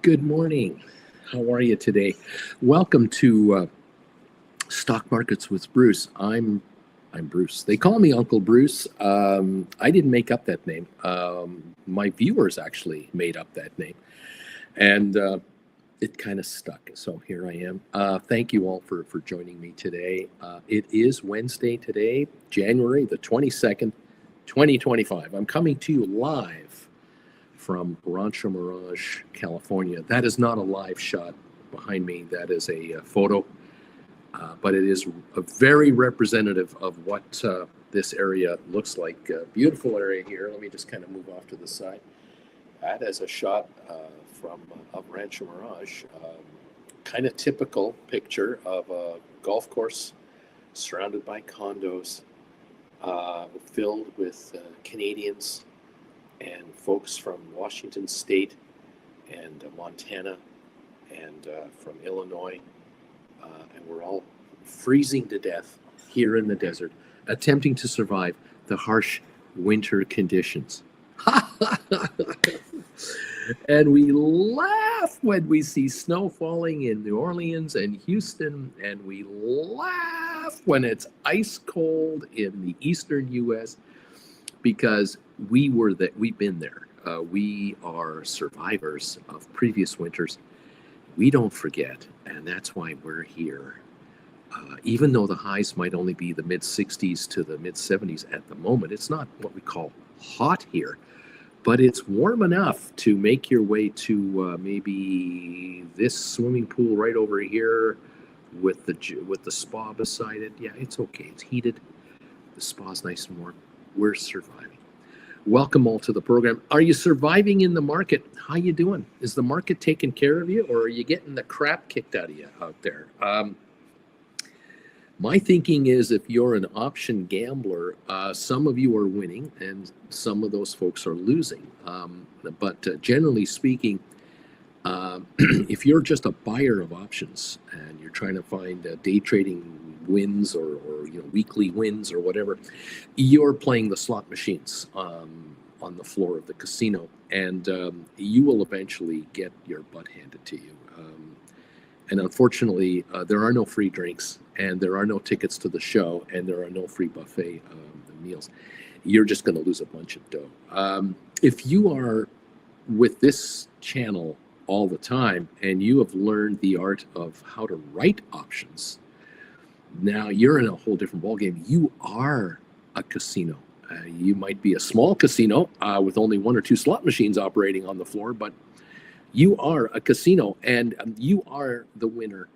Good morning. How are you today? Welcome to Stock Markets with Bruce. I'm Bruce. They call me Uncle Bruce. I didn't make up that name. My viewers actually made up that name, and it kind of stuck. So here I am. Thank you all for joining me today. It is Wednesday today, January the 22nd, 2025. I'm coming to you live from Rancho Mirage, California. That is not a live shot behind me. That is a photo, but it is a very representative of what this area looks like. Beautiful area here. Let me just kind of move off to the side. That is a shot from of Rancho Mirage. Kind of typical picture of a golf course surrounded by condos, filled with Canadians and folks from Washington State and Montana and from Illinois. And we're all freezing to death here in the desert, attempting to survive the harsh winter conditions. And we laugh when we see snow falling in New Orleans and Houston, and we laugh when it's ice cold in the eastern U.S. because we've been there. We are survivors of previous winters. We don't forget, and that's why we're here. Even though the highs might only be the mid 60s to the mid 70s at the moment, it's not what we call hot here, but it's warm enough to make your way to maybe this swimming pool right over here with the spa beside it. Yeah, it's okay. It's heated. The spa's nice and warm. We're surviving. Welcome all to the program. Are you surviving in the market? How you doing? Is the market taking care of you, or are you getting the crap kicked out of you out there? My thinking is if you're an option gambler, some of you are winning and some of those folks are losing. But generally speaking, if you're just a buyer of options and you're trying to find day trading wins or weekly wins or whatever, you're playing the slot machines on the floor of the casino, and you will eventually get your butt handed to you. And unfortunately, there are no free drinks, and there are no tickets to the show, and there are no free buffet meals. You're just going to lose a bunch of dough. If you are with this channel all the time and you have learned the art of how to write options, now you're in a whole different ballgame. You are a casino. You might be a small casino with only one or two slot machines operating on the floor, but you are a casino, and you are the winner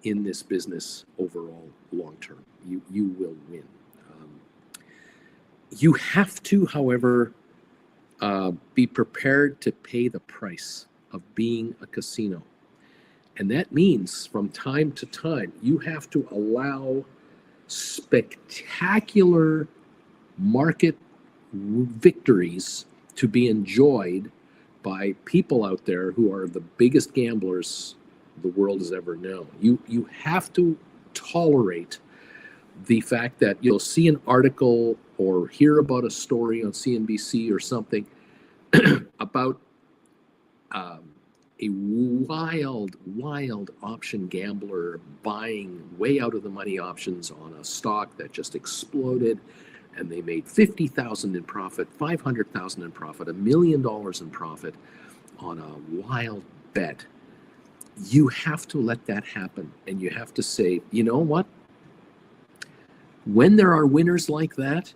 in this business overall, long term. You will win. You have to, however, be prepared to pay the price of being a casino. And that means from time to time, you have to allow spectacular market victories to be enjoyed by people out there who are the biggest gamblers the world has ever known. You have to tolerate the fact that you'll see an article or hear about a story on CNBC or something about a wild option gambler buying way out of the money options on a stock that just exploded, and they made $50,000 in profit, $500,000 in profit, $1 million in profit on a wild bet. You have to let that happen, and you have to say, you know what? When there are winners like that,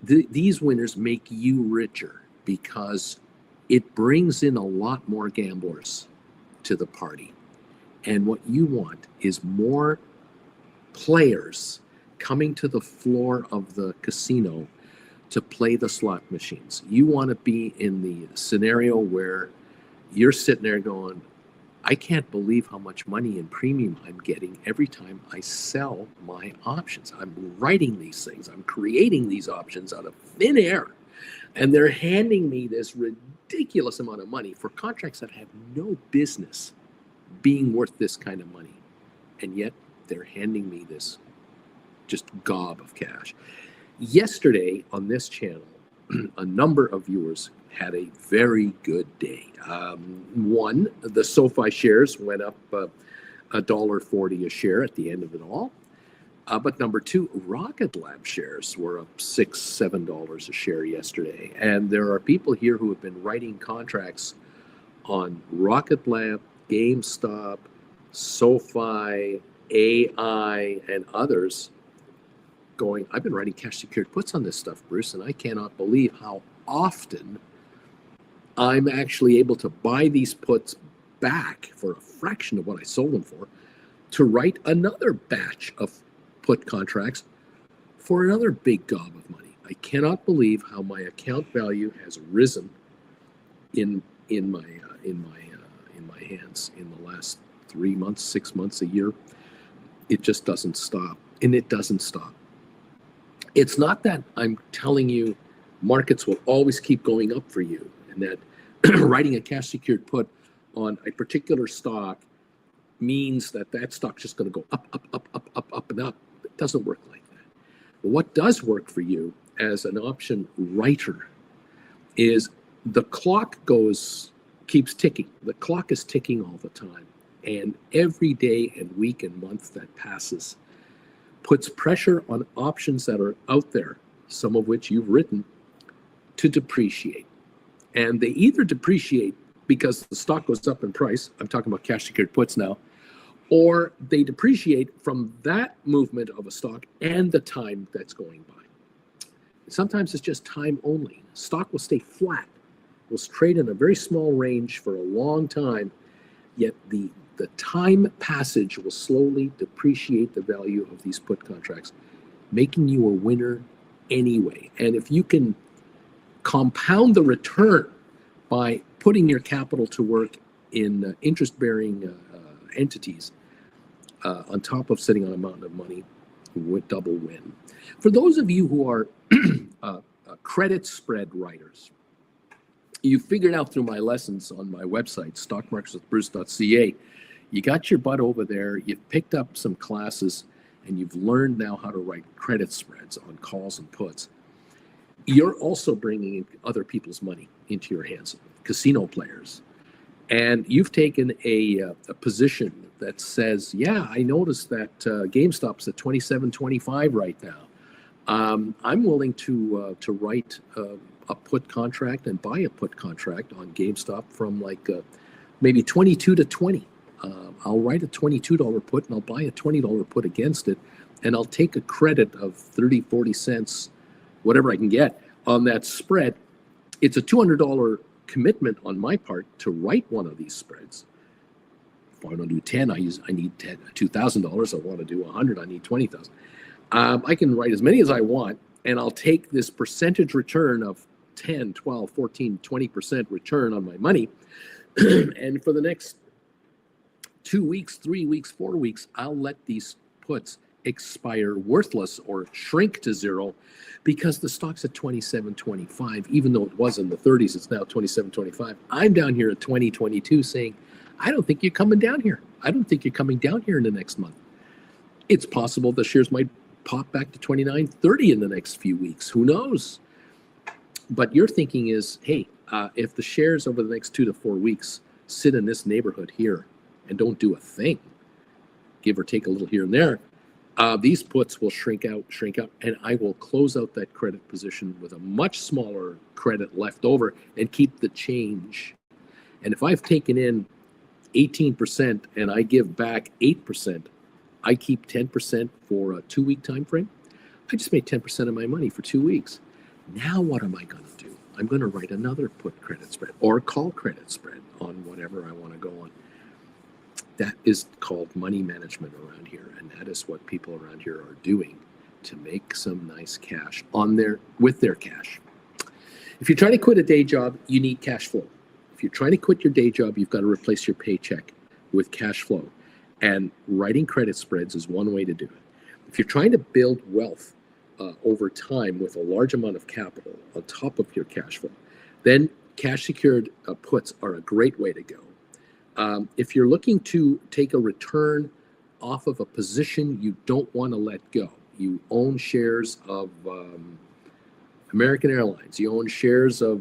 these winners make you richer because it brings in a lot more gamblers to the party. And what you want is more players coming to the floor of the casino to play the slot machines. You want to be in the scenario where you're sitting there going, I can't believe how much money in premium I'm getting every time I sell my options. I'm writing these things. I'm creating these options out of thin air. And they're handing me this ridiculous amount of money for contracts that have no business being worth this kind of money. And yet they're handing me this just gob of cash. Yesterday on this channel, a number of viewers had a very good day. One, the SOFI shares went up $1.40 a share at the end of it all. But number two, Rocket Lab shares were up $6-7 a share yesterday. And there are people here who have been writing contracts on Rocket Lab, GameStop, SoFi, AI, and others going, I've been writing cash secured puts on this stuff, Bruce, and I cannot believe how often I'm actually able to buy these puts back for a fraction of what I sold them for to write another batch of put contracts for another big gob of money. I cannot believe how my account value has risen in my hands in the last 3 months, 6 months, a year. It just doesn't stop, and it doesn't stop. It's not that I'm telling you markets will always keep going up for you, and that writing a cash secured put on a particular stock means that that stock's just going to go up, and up. It doesn't work like that. But what does work for you as an option writer is the clock keeps ticking. The clock is ticking all the time. And every day and week and month that passes puts pressure on options that are out there, some of which you've written, to depreciate. And they either depreciate because the stock goes up in price, I'm talking about cash secured puts now, or they depreciate from that movement of a stock and the time that's going by. Sometimes it's just time only. Stock will stay flat, will trade in a very small range for a long time, yet the time passage will slowly depreciate the value of these put contracts, making you a winner anyway. And if you can compound the return by putting your capital to work in interest-bearing entities on top of sitting on a mountain of money, would double win. For those of you who are credit spread writers, you figured out through my lessons on my website, stockmarketswithbruce.ca, you got your butt over there, you've picked up some classes, and you've learned now how to write credit spreads on calls and puts. You're also bringing other people's money into your hands, casino players. And you've taken a position that says, yeah, I noticed that GameStop's at 27.25 right now. I'm willing to write a put contract and buy a put contract on GameStop from like maybe 22 to 20. I'll write a $22 put and I'll buy a $20 put against it, and I'll take a credit of 30, 40 cents, whatever I can get on that spread. It's a $200 commitment on my part to write one of these spreads. If I want to do 10, I need $2,000. I want to do 100, I need 20,000. I can write as many as I want, and I'll take this percentage return of 10, 12, 14, 20% return on my money. And for the next 2 weeks, 3 weeks, 4 weeks, I'll let these puts expire worthless or shrink to zero because the stock's at 27.25. Even though it was in the 30s, it's now 27.25. I'm down here at 20.22 saying, I don't think you're coming down here. I don't think you're coming down here in the next month. It's possible the shares might pop back to 29.30 in the next few weeks. Who knows? But your thinking is, hey, if the shares over the next 2 to 4 weeks sit in this neighborhood here and don't do a thing, give or take a little here and there, these puts will shrink out, and I will close out that credit position with a much smaller credit left over and keep the change. And if I've taken in 18% and I give back 8%, I keep 10% for a 2-week time frame. I just made 10% of my money for 2 weeks. Now what am I going to do? I'm going to write another put credit spread or call credit spread on whatever I want to go on. That is called money management around here, and that is what people around here are doing to make some nice cash with their cash. If you're trying to quit a day job, you need cash flow. If you're trying to quit your day job, you've got to replace your paycheck with cash flow, and writing credit spreads is one way to do it. If you're trying to build wealth over time with a large amount of capital on top of your cash flow, then cash secured puts are a great way to go. If you're looking to take a return off of a position you don't want to let go, you own shares of American Airlines. You own shares of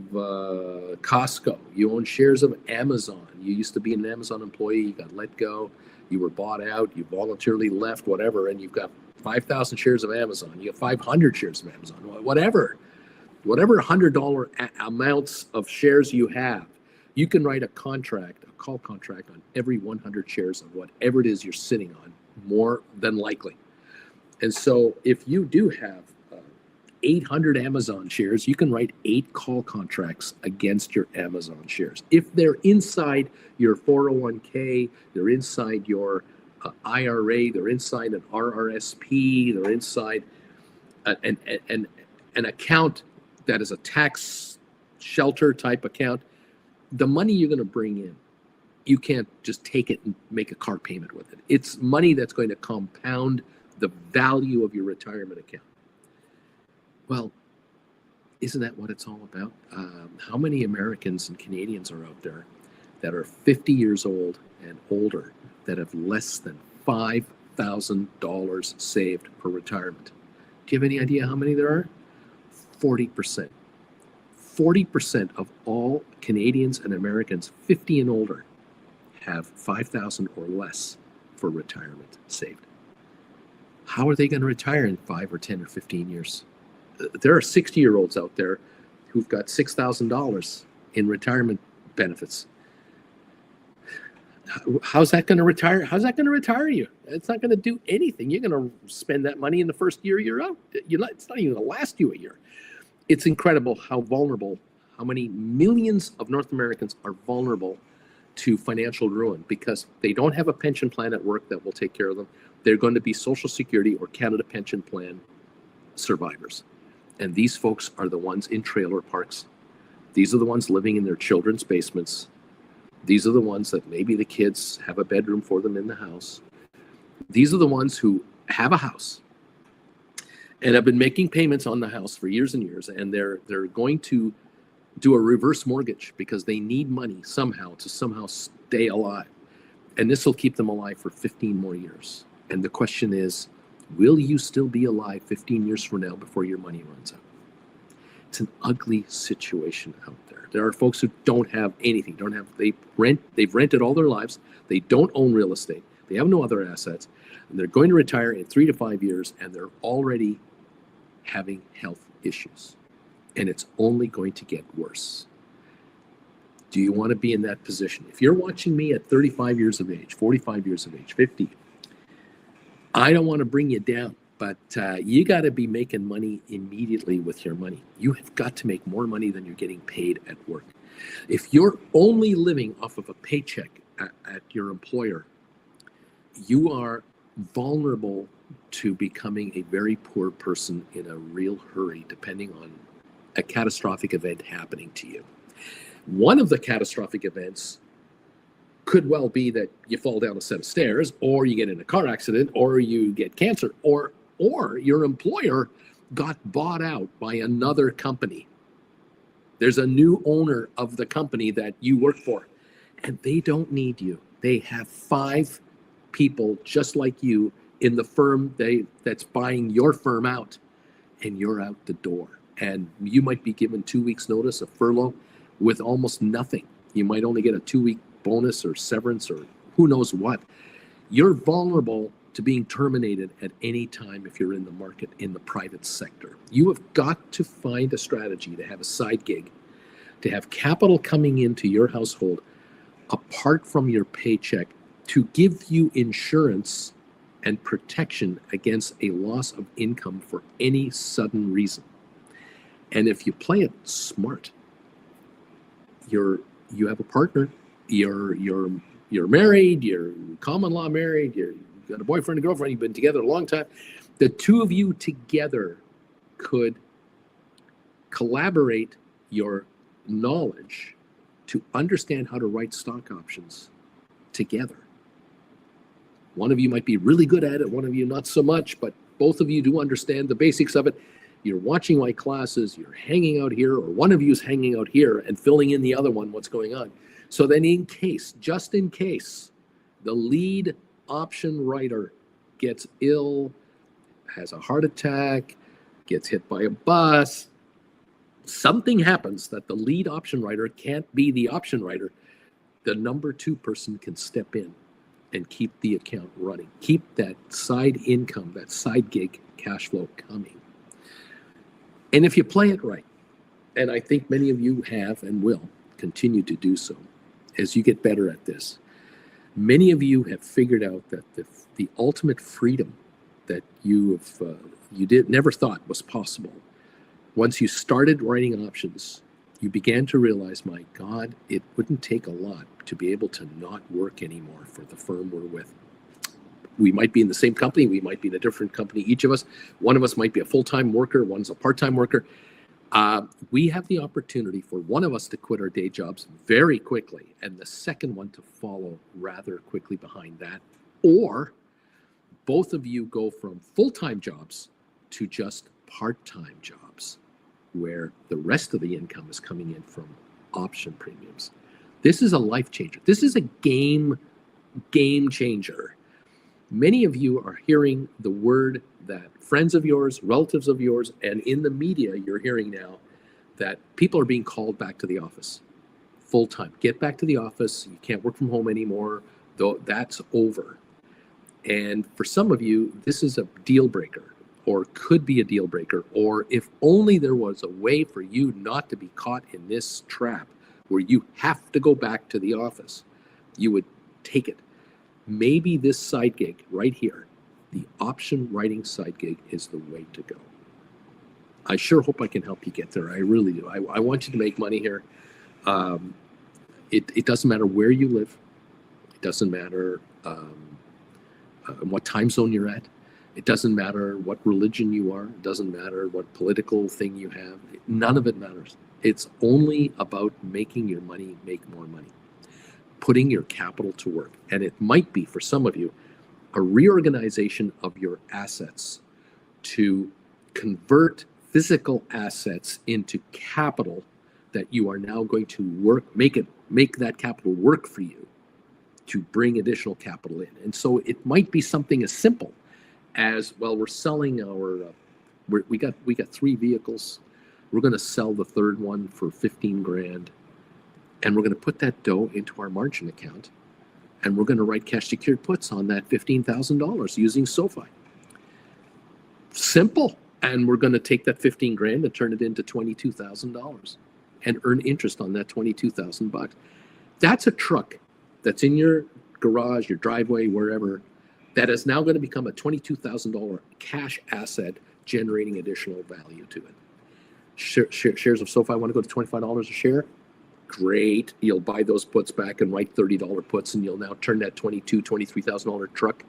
Costco. You own shares of Amazon. You used to be an Amazon employee. You got let go. You were bought out. You voluntarily left, whatever, and you've got 5,000 shares of Amazon. You have 500 shares of Amazon. Whatever $100 amounts of shares you have, you can write a call contract on every 100 shares of whatever it is you're sitting on, more than likely. And so if you do have 800 Amazon shares, you can write 8 call contracts against your Amazon shares. If they're inside your 401k, they're inside your IRA, they're inside an RRSP, they're inside an account that is a tax shelter type account, the money you're going to bring in, you can't just take it and make a car payment with it. It's money that's going to compound the value of your retirement account. Well, isn't that what it's all about? How many Americans and Canadians are out there that are 50 years old and older that have less than $5,000 saved for retirement? Do you have any idea how many there are? 40%. 40% of all Canadians and Americans 50 and older have 5,000 or less for retirement saved. How are they going to retire in 5 or 10 or 15 years? There are 60-year-olds out there who've got $6,000 in retirement benefits. How's that going to retire? How's that going to retire you? It's not going to do anything. You're going to spend that money in the first year you're out. It's not even going to last you a year. It's incredible how many millions of North Americans are vulnerable to financial ruin because they don't have a pension plan at work that will take care of them. They're going to be Social Security or Canada Pension Plan survivors. And these folks are the ones in trailer parks. These are the ones living in their children's basements. These are the ones that maybe the kids have a bedroom for them in the house. These are the ones who have a house and have been making payments on the house for years and years, and they're going to do a reverse mortgage because they need money somehow to stay alive. And this will keep them alive for 15 more years. And the question is, will you still be alive 15 years from now before your money runs out? It's an ugly situation out there. There are folks who don't have anything, they've rented all their lives, they don't own real estate, they have no other assets, and they're going to retire in 3 to 5 years, and they're already having health issues. And it's only going to get worse. Do you want to be in that position? If you're watching me at 35 years of age, 45 years of age, 50, I don't want to bring you down, but you got to be making money immediately with your money. You have got to make more money than you're getting paid at work. If you're only living off of a paycheck at your employer, you are vulnerable to becoming a very poor person in a real hurry, depending on a catastrophic event happening to you. One of the catastrophic events could well be that you fall down a set of stairs, or you get in a car accident, or you get cancer, or your employer got bought out by another company. There's a new owner of the company that you work for, and they don't need you. They have 5 people just like you in the firm that's buying your firm out, and you're out the door. And you might be given 2 weeks notice, a furlough, with almost nothing. You might only get a 2-week bonus or severance or who knows what. You're vulnerable to being terminated at any time if you're in the market in the private sector. You have got to find a strategy to have a side gig, to have capital coming into your household apart from your paycheck, to give you insurance and protection against a loss of income for any sudden reason. And if you play it smart, you have a partner, you're married, you're common law married, you've got a boyfriend and girlfriend, you've been together a long time. The two of you together could collaborate your knowledge to understand how to write stock options together. One of you might be really good at it, one of you not so much, but both of you do understand the basics of it. You're watching my classes, you're hanging out here, or one of you is hanging out here and filling in the other one what's going on. So then just in case, the lead option writer gets ill, has a heart attack, gets hit by a bus, something happens that the lead option writer can't be the option writer, the number 2 person can step in and keep the account running, keep that side income, that side gig cash flow coming. And if you play it right, and I think many of you have and will continue to do so as you get better at this, many of you have figured out that the ultimate freedom that you never thought was possible. Once you started writing options, you began to realize, my God, it wouldn't take a lot to be able to not work anymore for the firm we're with. We might be in the same company, we might be in a different company, each of us. One of us might be a full-time worker, one's a part-time worker. We have the opportunity for one of us to quit our day jobs very quickly and the second one to follow rather quickly behind that. Or both of you go from full-time jobs to just part-time jobs, where the rest of the income is coming in from option premiums. This is a life changer. This is a game changer. Many of you are hearing the word that friends of yours, relatives of yours, and in the media you're hearing now that people are being called back to the office full time. Get back to the office. You can't work from home anymore. Though that's over. And for some of you, this is a deal breaker, or could be a deal breaker, or if only there was a way for you not to be caught in this trap where you have to go back to the office, you would take it. Maybe this side gig right here, the option writing side gig, is the way to go. I sure hope I can help you get there. I really do. I want you to make money here. It doesn't matter where you live. It doesn't matter what time zone you're at. It doesn't matter what religion you are. It doesn't matter what political thing you have. None of it matters. It's only about making your money make more money, putting your capital to work. And it might be, for some of you, a reorganization of your assets to convert physical assets into capital that you are now going to make that capital work for you to bring additional capital in. And so it might be something as simple as, well, we're selling our, we got 3 vehicles. We're going to sell the third one for 15 grand. And we're going to put that dough into our margin account. And we're going to write cash secured puts on that $15,000 using SOFI. Simple. And we're going to take that 15 grand and turn it into $22,000 and earn interest on that 22,000 bucks. That's a truck that's in your garage, your driveway, wherever, that is now going to become a $22,000 cash asset generating additional value to it. Shares of SOFI want to go to $25 a share? Great. You'll buy those puts back and write $30 puts, and you'll now turn that $23,000 truck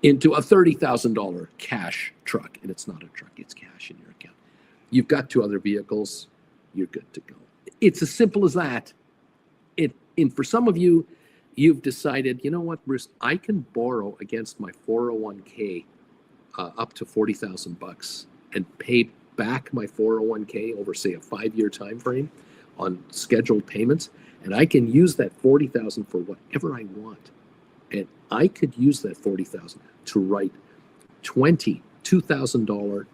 into a $30,000 cash truck. And it's not a truck, it's cash in your account. You've got 2 other vehicles, you're good to go. It's as simple as that. And for some of you, you've decided, you know what, Bruce, I can borrow against my 401k up to 40,000 bucks and pay back my 401k over, say, a 5-year time frame on scheduled payments, and I can use that 40,000 for whatever I want. And I could use that 40,000 to write $22,000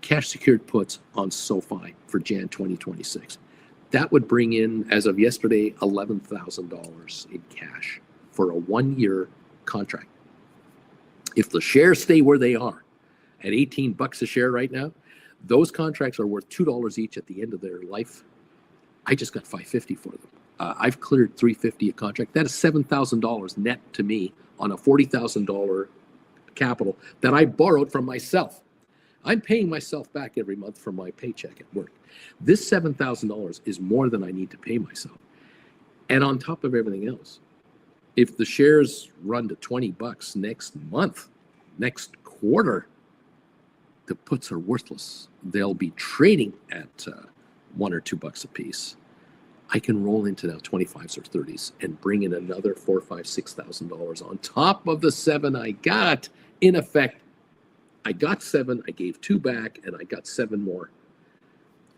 cash secured puts on SOFI for Jan 2026. That would bring in, as of yesterday, $11,000 in cash for a 1-year contract. If the shares stay where they are at 18 bucks a share right now, those contracts are worth $2 each at the end of their life. I just got $550 for them. I've cleared $350 a contract. That is $7,000 net to me on a $40,000 capital that I borrowed from myself. I'm paying myself back every month from my paycheck at work. This $7,000 is more than I need to pay myself. And on top of everything else, if the shares run to 20 bucks next month, next quarter, the puts are worthless. They'll be trading at $1 or $2 a piece. I can roll into now 25s or 30s and bring in another $4,000, $5,000, $6,000 on top of the 7 I got. In effect, I got 7, I gave 2 back, and I got 7 more.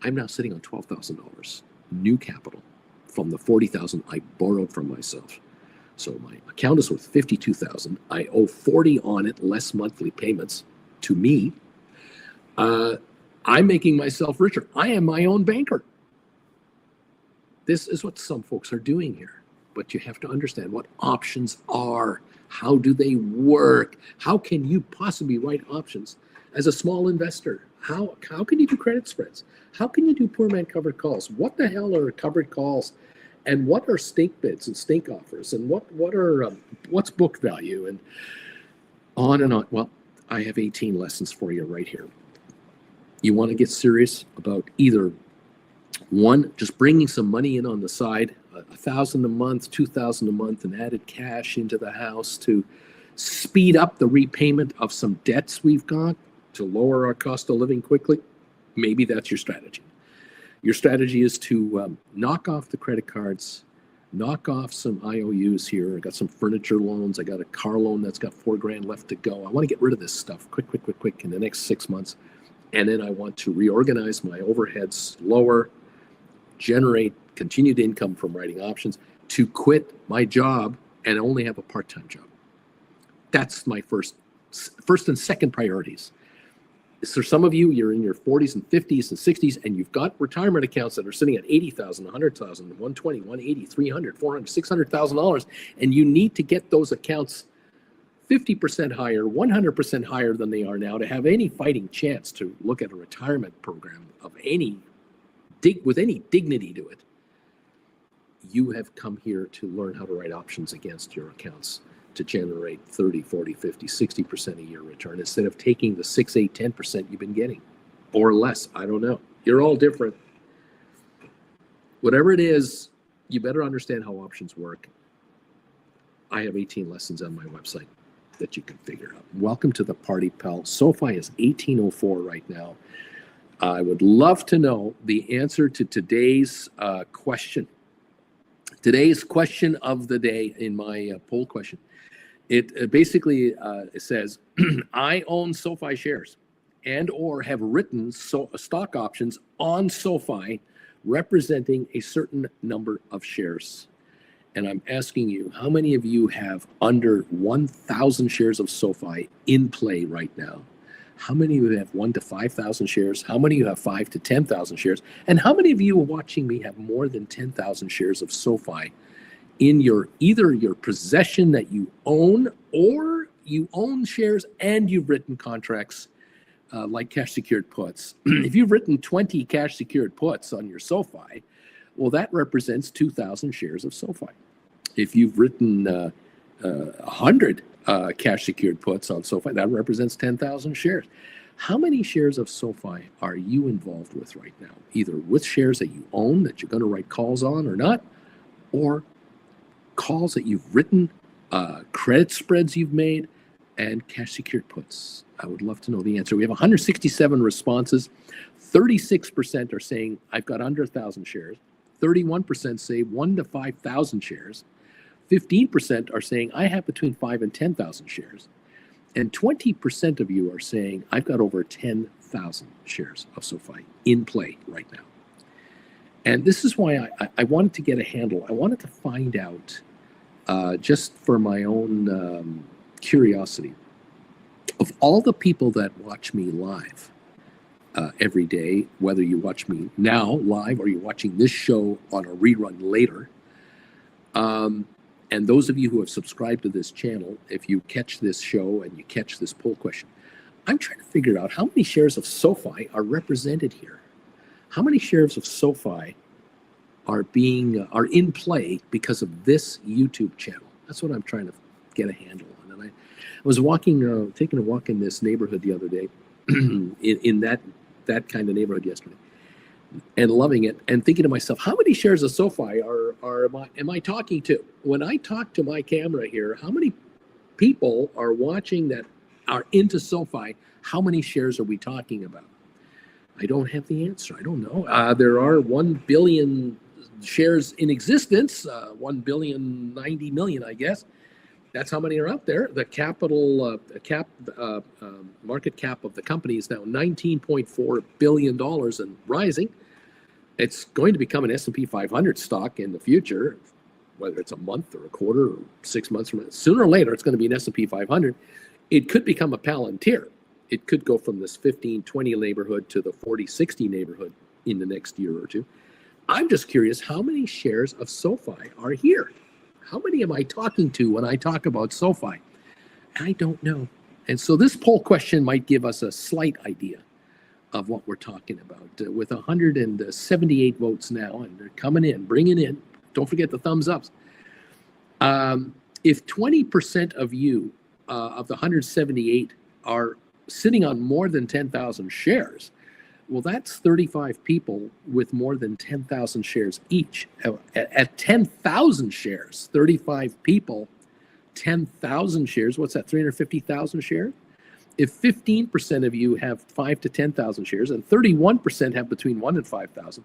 I'm now sitting on $12,000 new capital from the 40,000 I borrowed from myself. So my account is worth 52,000. I owe 40 on it, less monthly payments to me. I'm making myself richer. I am my own banker. This is what some folks are doing here. But you have to understand what options are. How do they work? How can you possibly write options as a small investor? How can you do credit spreads? How can you do poor man covered calls? What the hell are covered calls? And what are stake bids and stake offers? And what's book value? And on and on. Well, I have 18 lessons for you right here. You want to get serious about either one, just bringing some money in on the side, $1,000 a month, $2,000 a month, and added cash into the house to speed up the repayment of some debts we've got to lower our cost of living quickly. Maybe that's your strategy. Your strategy is to knock off the credit cards, knock off some IOUs here. I got some furniture loans. I got a car loan that's got $4,000 left to go. I want to get rid of this stuff quick in the next 6 months. And then I want to reorganize my overheads lower, generate continued income from writing options, to quit my job and only have a part-time job. That's my first and second priorities. So some of you, you're in your 40s and 50s and 60s, and you've got retirement accounts that are sitting at $80,000, $100,000, $120,000, $180,000, $300,000, $400,000, $600,000, and you need to get those accounts 50% higher, 100% higher than they are now to have any fighting chance to look at a retirement program of with any dignity to it. You have come here to learn how to write options against your accounts to generate 30, 40, 50, 60% a year return instead of taking the 6, 8, 10% you've been getting or less. I don't know. You're all different. Whatever it is, you better understand how options work. I have 18 lessons on my website that you can figure out. Welcome to the party, pal. SOFI is 1804 right now. I would love to know the answer to today's question. Today's question of the day in my poll question. It basically says, I own SOFI shares and or have written stock options on SOFI representing a certain number of shares. And I'm asking you, how many of you have under 1,000 shares of SOFI in play right now? How many of you have 1 to 5,000 shares? How many of you have 5 to 10,000 shares? And how many of you watching me have more than 10,000 shares of SOFI in either your possession that you own, or you own shares and you've written contracts like cash secured puts? If you've written 20 cash secured puts on your SOFI, well, that represents 2,000 shares of SOFI. If you've written 100 cash secured puts on SOFI, that represents 10,000 shares. How many shares of SOFI are you involved with right now? Either with shares that you own that you're going to write calls on or not, or calls that you've written, credit spreads you've made, and cash secured puts. I would love to know the answer. We have 167 responses. 36% are saying I've got under 1,000 shares. 31% say 1 to 5,000 shares. 15% are saying I have between 5 and 10,000 shares. And 20% of you are saying I've got over 10,000 shares of SOFI in play right now. And this is why I wanted to get a handle. I wanted to find out, just for my own curiosity, of all the people that watch me live every day, whether you watch me now live or you're watching this show on a rerun later, and those of you who have subscribed to this channel, if you catch this show and you catch this poll question, I'm trying to figure out how many shares of SOFI are represented here. How many shares of SOFI are in play because of this YouTube channel? That's what I'm trying to get a handle on. And I was taking a walk in this neighborhood the other day, in that kind of neighborhood yesterday, and loving it, and thinking to myself, how many shares of SOFI am I talking to? When I talk to my camera here, how many people are watching that are into SOFI? How many shares are we talking about? I don't have the answer. I don't know. There are 1 billion shares in existence, 1,090 million, I guess. That's how many are out there. The market cap of the company is now $19.4 billion and rising. It's going to become an S&P 500 stock in the future, whether it's a month or a quarter or 6 months from now. Sooner or later, it's going to be an S&P 500. It could become a Palantir. It could go from this 15-20 neighborhood to the 40-60 neighborhood in the next year or two. I'm just curious, how many shares of SOFI are here? How many am I talking to when I talk about SOFI? I don't know. And so this poll question might give us a slight idea of what we're talking about. With 178 votes now, and they're coming in, bringing in, don't forget the thumbs ups. If 20% of you, of the 178, are sitting on more than 10,000 shares, well, that's 35 people with more than 10,000 shares each. At 10,000 shares, 35 people, 10,000 shares, what's that, 350,000 shares? If 15% of you have 5 to 10,000 shares and 31% have between 1 and 5,000,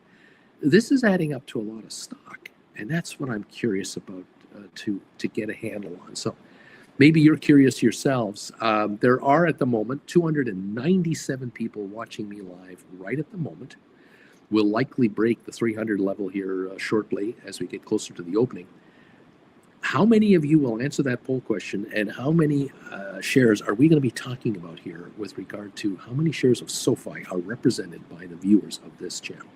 this is adding up to a lot of stock. And that's what I'm curious about to get a handle on. So maybe you're curious yourselves. There are at the moment 297 people watching me live right at the moment. We'll likely break the 300 level here shortly as we get closer to the opening. How many of you will answer that poll question, and how many shares are we going to be talking about here with regard to how many shares of SOFI are represented by the viewers of this channel?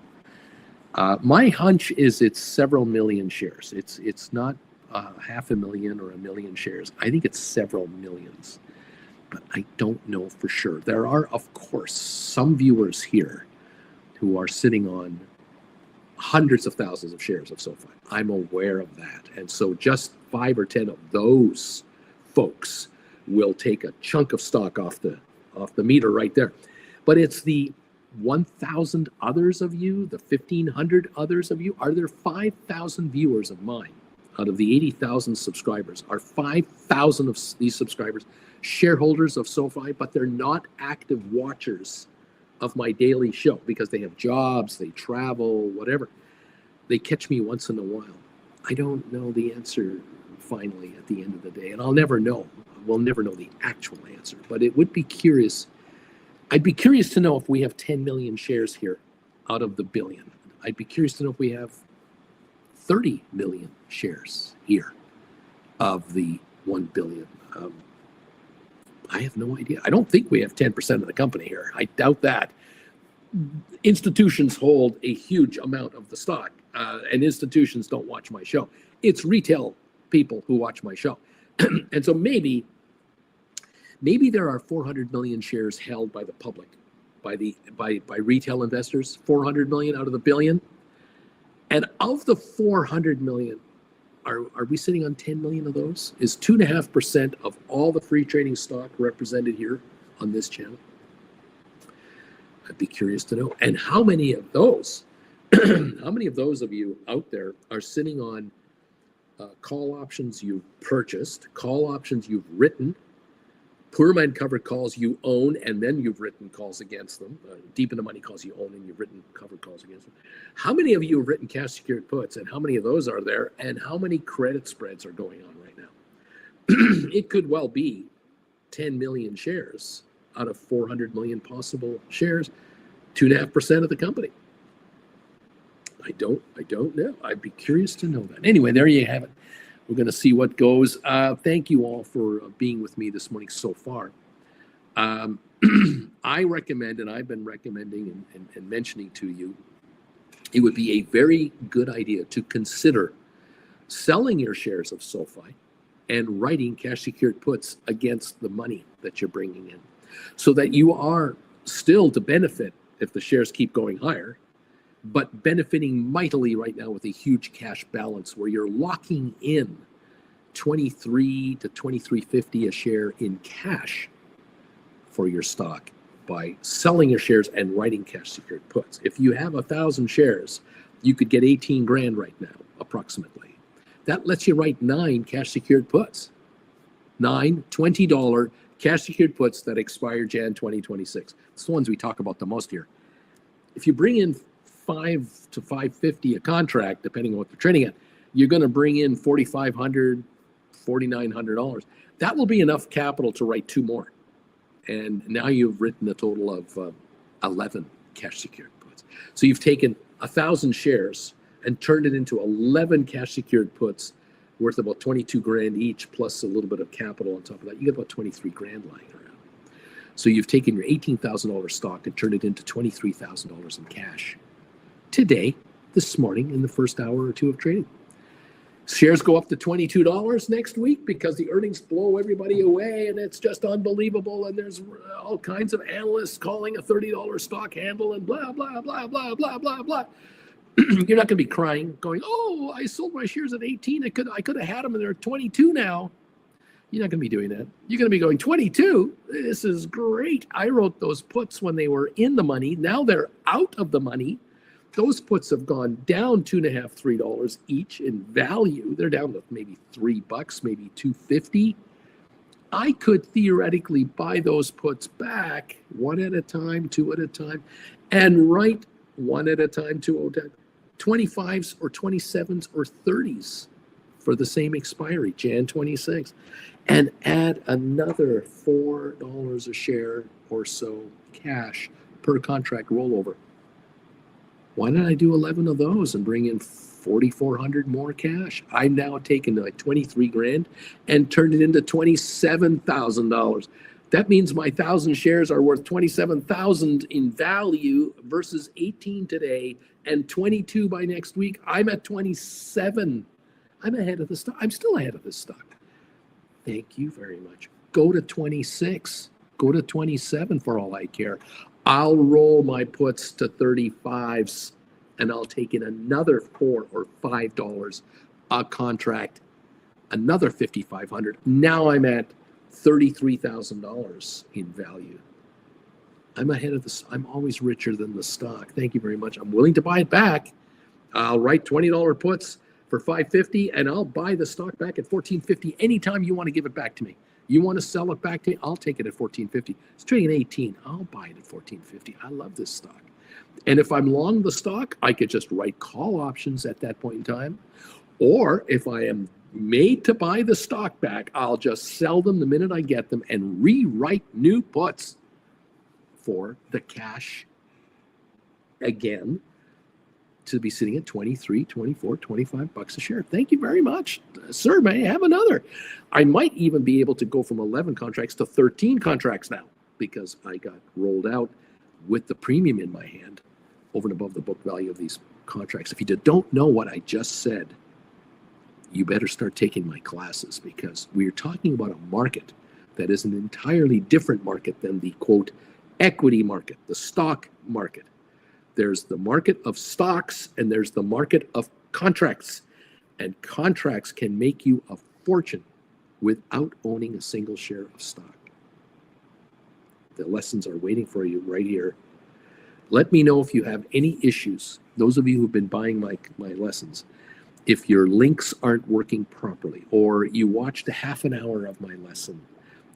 My hunch is it's several million shares. It's not 500,000 or 1 million shares. I think it's several millions, but I don't know for sure. There are, of course, some viewers here who are sitting on hundreds of thousands of shares of SOFI. I'm aware of that. And so just 5 or 10 of those folks will take a chunk of stock off the meter right there. But it's the 1,000 others of you, the 1,500 others of you. Are there 5,000 viewers of mine out of the 80,000 subscribers? Are 5,000 of these subscribers shareholders of SOFI, but they're not active watchers of my daily show because they have jobs, they travel, whatever? They catch me once in a while. I don't know the answer finally at the end of the day, and I'll never know. We'll never know the actual answer, but it would be curious. I'd be curious to know if we have 10 million shares here out of the billion. I'd be curious to know if we have 30 million shares here of the 1 billion. I have no idea. I don't think we have 10% of the company here. I doubt that. Institutions hold a huge amount of the stock, and institutions don't watch my show. It's retail people who watch my show. And so maybe there are 400 million shares held by the public, by retail investors, 400 million out of the billion. And of the 400 million, are we sitting on 10 million of those? Is 2.5% of all the free trading stock represented here on this channel? I'd be curious to know. And how many of those, how many of those of you out there are sitting on call options you've purchased, call options you've written, poor man covered calls you own, and then you've written calls against them, deep in the money calls you own and you've written covered calls against them? How many of you have written cash secured puts, and how many of those are there, and how many credit spreads are going on right now? It could well be 10 million shares out of 400 million possible shares, 2.5% of the company. I don't know. I'd be curious to know that. Anyway, there you have it. We're going to see what goes. Thank you all for being with me this morning so far. I recommend, and I've been recommending and mentioning to you, it would be a very good idea to consider selling your shares of SOFI and writing cash secured puts against the money that you're bringing in, so that you are still to benefit if the shares keep going higher, but benefiting mightily right now with a huge cash balance where you're locking in 23 to 23.50 a share in cash for your stock by selling your shares and writing cash secured puts. If you have 1,000 shares, you could get 18 grand right now, approximately. That lets you write 9 cash secured puts. 9 $20 cash secured puts that expire Jan 2026. It's the ones we talk about the most here. If you bring in 5 to 550 a contract, depending on what they're trading at, you're going to bring in $4,500, $4,900. That will be enough capital to write 2 more. And now you've written a total of 11 cash secured puts. So you've taken 1,000 shares and turned it into 11 cash secured puts worth about 22 grand each, plus a little bit of capital on top of that. You get about 23 grand lying around. So you've taken your $18,000 stock and turned it into $23,000 in cash today, this morning in the first hour or two of trading. Shares go up to $22 next week because the earnings blow everybody away, and it's just unbelievable. And there's all kinds of analysts calling a $30 stock handle and blah, blah, blah, blah, blah, blah, blah. You're not going to be crying, going, oh, I sold my shares at 18. I could have had them, and they're 22 now. You're not going to be doing that. You're going to be going, 22? This is great. I wrote those puts when they were in the money. Now they're out of the money. Those puts have gone down $2.50, $3 each in value. They're down to maybe $3, maybe $2.50. I could theoretically buy those puts back one at a time, two at a time, and write one at a time, two at a time, 25s or 27s or 30s for the same expiry, Jan 26, and add another $4 a share or so cash per contract rollover. Why don't I do 11 of those and bring in 4,400 more cash? I'm now taking like 23 grand and turned it into $27,000. That means my 1,000 shares are worth 27,000 in value versus 18 today and 22 by next week. I'm at 27. I'm ahead of the stock. I'm still ahead of this stock. Thank you very much. Go to 26. Go to 27 for all I care. I'll roll my puts to 35s, and I'll take in another $4 or $5 a contract, another 5,500. Now I'm at $33,000 in value. I'm ahead of this. I'm always richer than the stock. Thank you very much. I'm willing to buy it back. I'll write $20 puts for $5.50, and I'll buy the stock back at $14.50 anytime you want to give it back to me. You want to sell it back to me? I'll take it at $14.50. It's trading at 18. I'll buy it at $14.50. I love this stock. And if I'm long the stock, I could just write call options at that point in time. Or if I am made to buy the stock back, I'll just sell them the minute I get them and rewrite new puts for the cash again to be sitting at 23, 24, 25 bucks a share. Thank you very much. Sir, may I have another? I might even be able to go from 11 contracts to 13 contracts now because I got rolled out with the premium in my hand over and above the book value of these contracts. If you don't know what I just said, you better start taking my classes because we're talking about a market that is an entirely different market than the, quote, equity market, the stock market. There's the market of stocks and there's the market of contracts. And contracts can make you a fortune without owning a single share of stock. The lessons are waiting for you right here. Let me know if you have any issues. Those of you who've been buying my lessons, if your links aren't working properly, or you watched a half an hour of my lesson,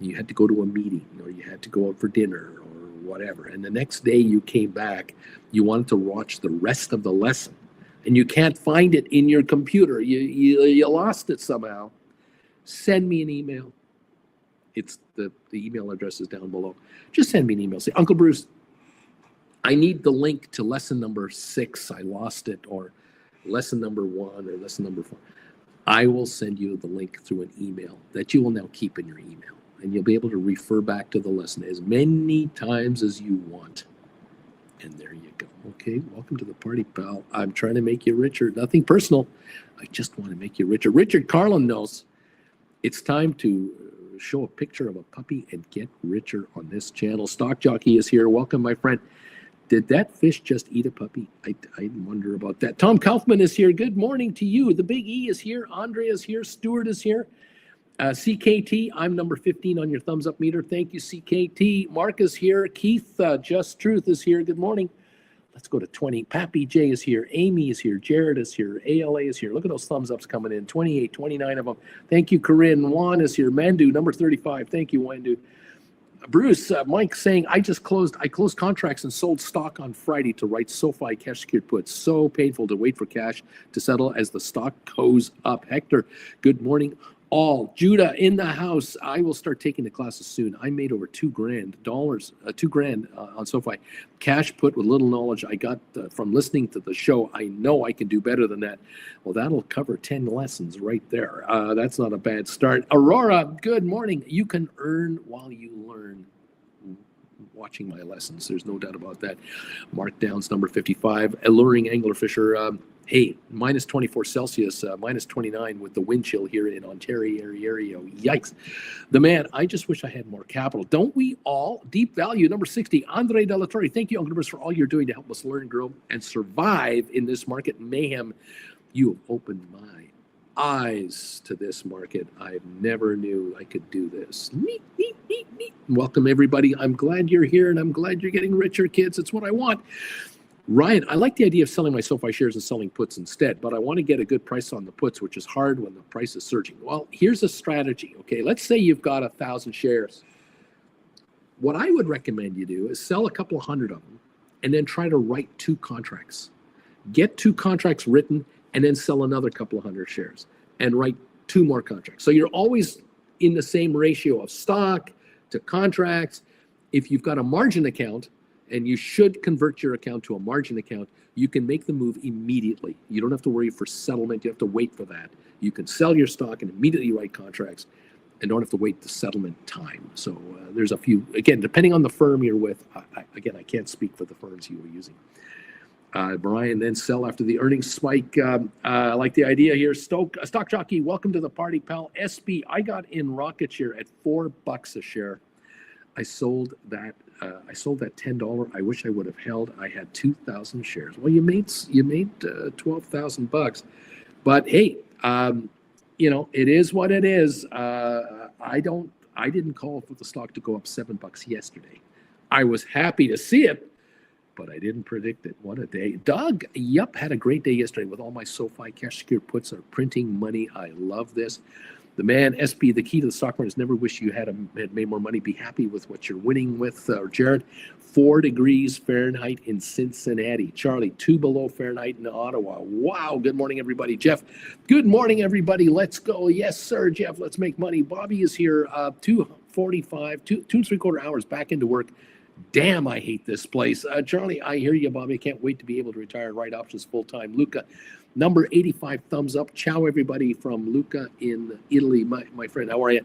you had to go to a meeting, or you had to go out for dinner, or whatever, and the next day you came back, you wanted to watch the rest of the lesson, and you can't find it in your computer, you lost it somehow, send me an email. It's the email address is down below. Just send me an email. Say, Uncle Bruce, I need the link to lesson number 6. I lost it, or lesson number 1, or lesson number 4. I will send you the link through an email that you will now keep in your email. And you'll be able to refer back to the lesson as many times as you want. And there you go. Okay, welcome to the party, pal. I'm trying to make you richer. Nothing personal. I just want to make you richer. Richard Carlin knows it's time to show a picture of a puppy and get richer on this channel. Stock Jockey is here. Welcome, my friend. Did that fish just eat a puppy? I wonder about that. Tom Kaufman is here. Good morning to you. The Big E is here. Andre is here. Stuart is here. CKT, I'm number 15 on your thumbs up meter. Thank you, CKT. Mark is here. Keith, Just Truth is here. Good morning. Let's go to 20. Pappy J is here. Amy is here. Jared is here. ALA is here. Look at those thumbs ups coming in. 28, 29 of them. Thank you, Corinne. Juan is here. Mandu, number 35. Thank you, Wandu. Bruce, Mike saying, I closed contracts and sold stock on Friday to write SOFI cash secured puts. So painful to wait for cash to settle as the stock goes up. Hector, good morning. All Judah in the house. I will start taking the classes soon. I made over $2,000 on SoFi. Cash put with little knowledge I got from listening to the show. I know I can do better than that. Well, that'll cover 10 lessons right there. That's not a bad start. Aurora, good morning. You can earn while you learn. Watching my lessons, there's no doubt about that. Mark Downs, number 55. Alluring Anglerfisher. Hey, minus 24 Celsius, minus 29 with the wind chill here in Ontario. Yikes. The man, I just wish I had more capital. Don't we all? Deep value, number 60, Andre De La Torre. Thank you, Uncle Bruce, for all you're doing to help us learn, grow, and survive in this market mayhem. You have opened my eyes to this market. I never knew I could do this. Neat. Welcome, everybody. I'm glad you're here, and I'm glad you're getting richer, kids. It's what I want. Ryan, I like the idea of selling my SOFI shares and selling puts instead, but I want to get a good price on the puts, which is hard when the price is surging. Well, here's a strategy, okay? Let's say you've got 1,000 shares. What I would recommend you do is sell a couple of hundred of them and then try to write 2 contracts. Get 2 contracts written and then sell another couple of hundred shares and write 2 more contracts. So you're always in the same ratio of stock to contracts. If you've got a margin account, and you should convert your account to a margin account, you can make the move immediately. You don't have to worry for settlement. You have to wait for that. You can sell your stock and immediately write contracts and don't have to wait the settlement time. So there's a few, again, depending on the firm you're with. I can't speak for the firms you were using. Brian, then sell after the earnings spike. I like the idea here. Stock Jockey, welcome to the party, pal. SB, I got in Rocket Share at $4 a share. I sold that $10. I wish I would have held. I had 2,000 shares. Well, you made $12,000, but hey, it is what it is. I didn't call for the stock to go up $7 yesterday. I was happy to see it, but I didn't predict it. What a day. Doug, had a great day yesterday with all my SOFI cash secured puts are printing money. I love this. The man, SB, the key to the stock market is never wish you had made more money. Be happy with what you're winning with. Jared, 4 degrees Fahrenheit in Cincinnati. Charlie, 2 below Fahrenheit in Ottawa. Wow. Good morning, everybody. Jeff, good morning, everybody. Let's go. Yes, sir, Jeff. Let's make money. Bobby is here. 2:45, 2.75 hours back into work. Damn, I hate this place. Charlie, I hear you, Bobby. Can't wait to be able to retire and write options full time. Luca, number 85, thumbs up. Ciao, everybody from Luca in Italy, my friend. How are you?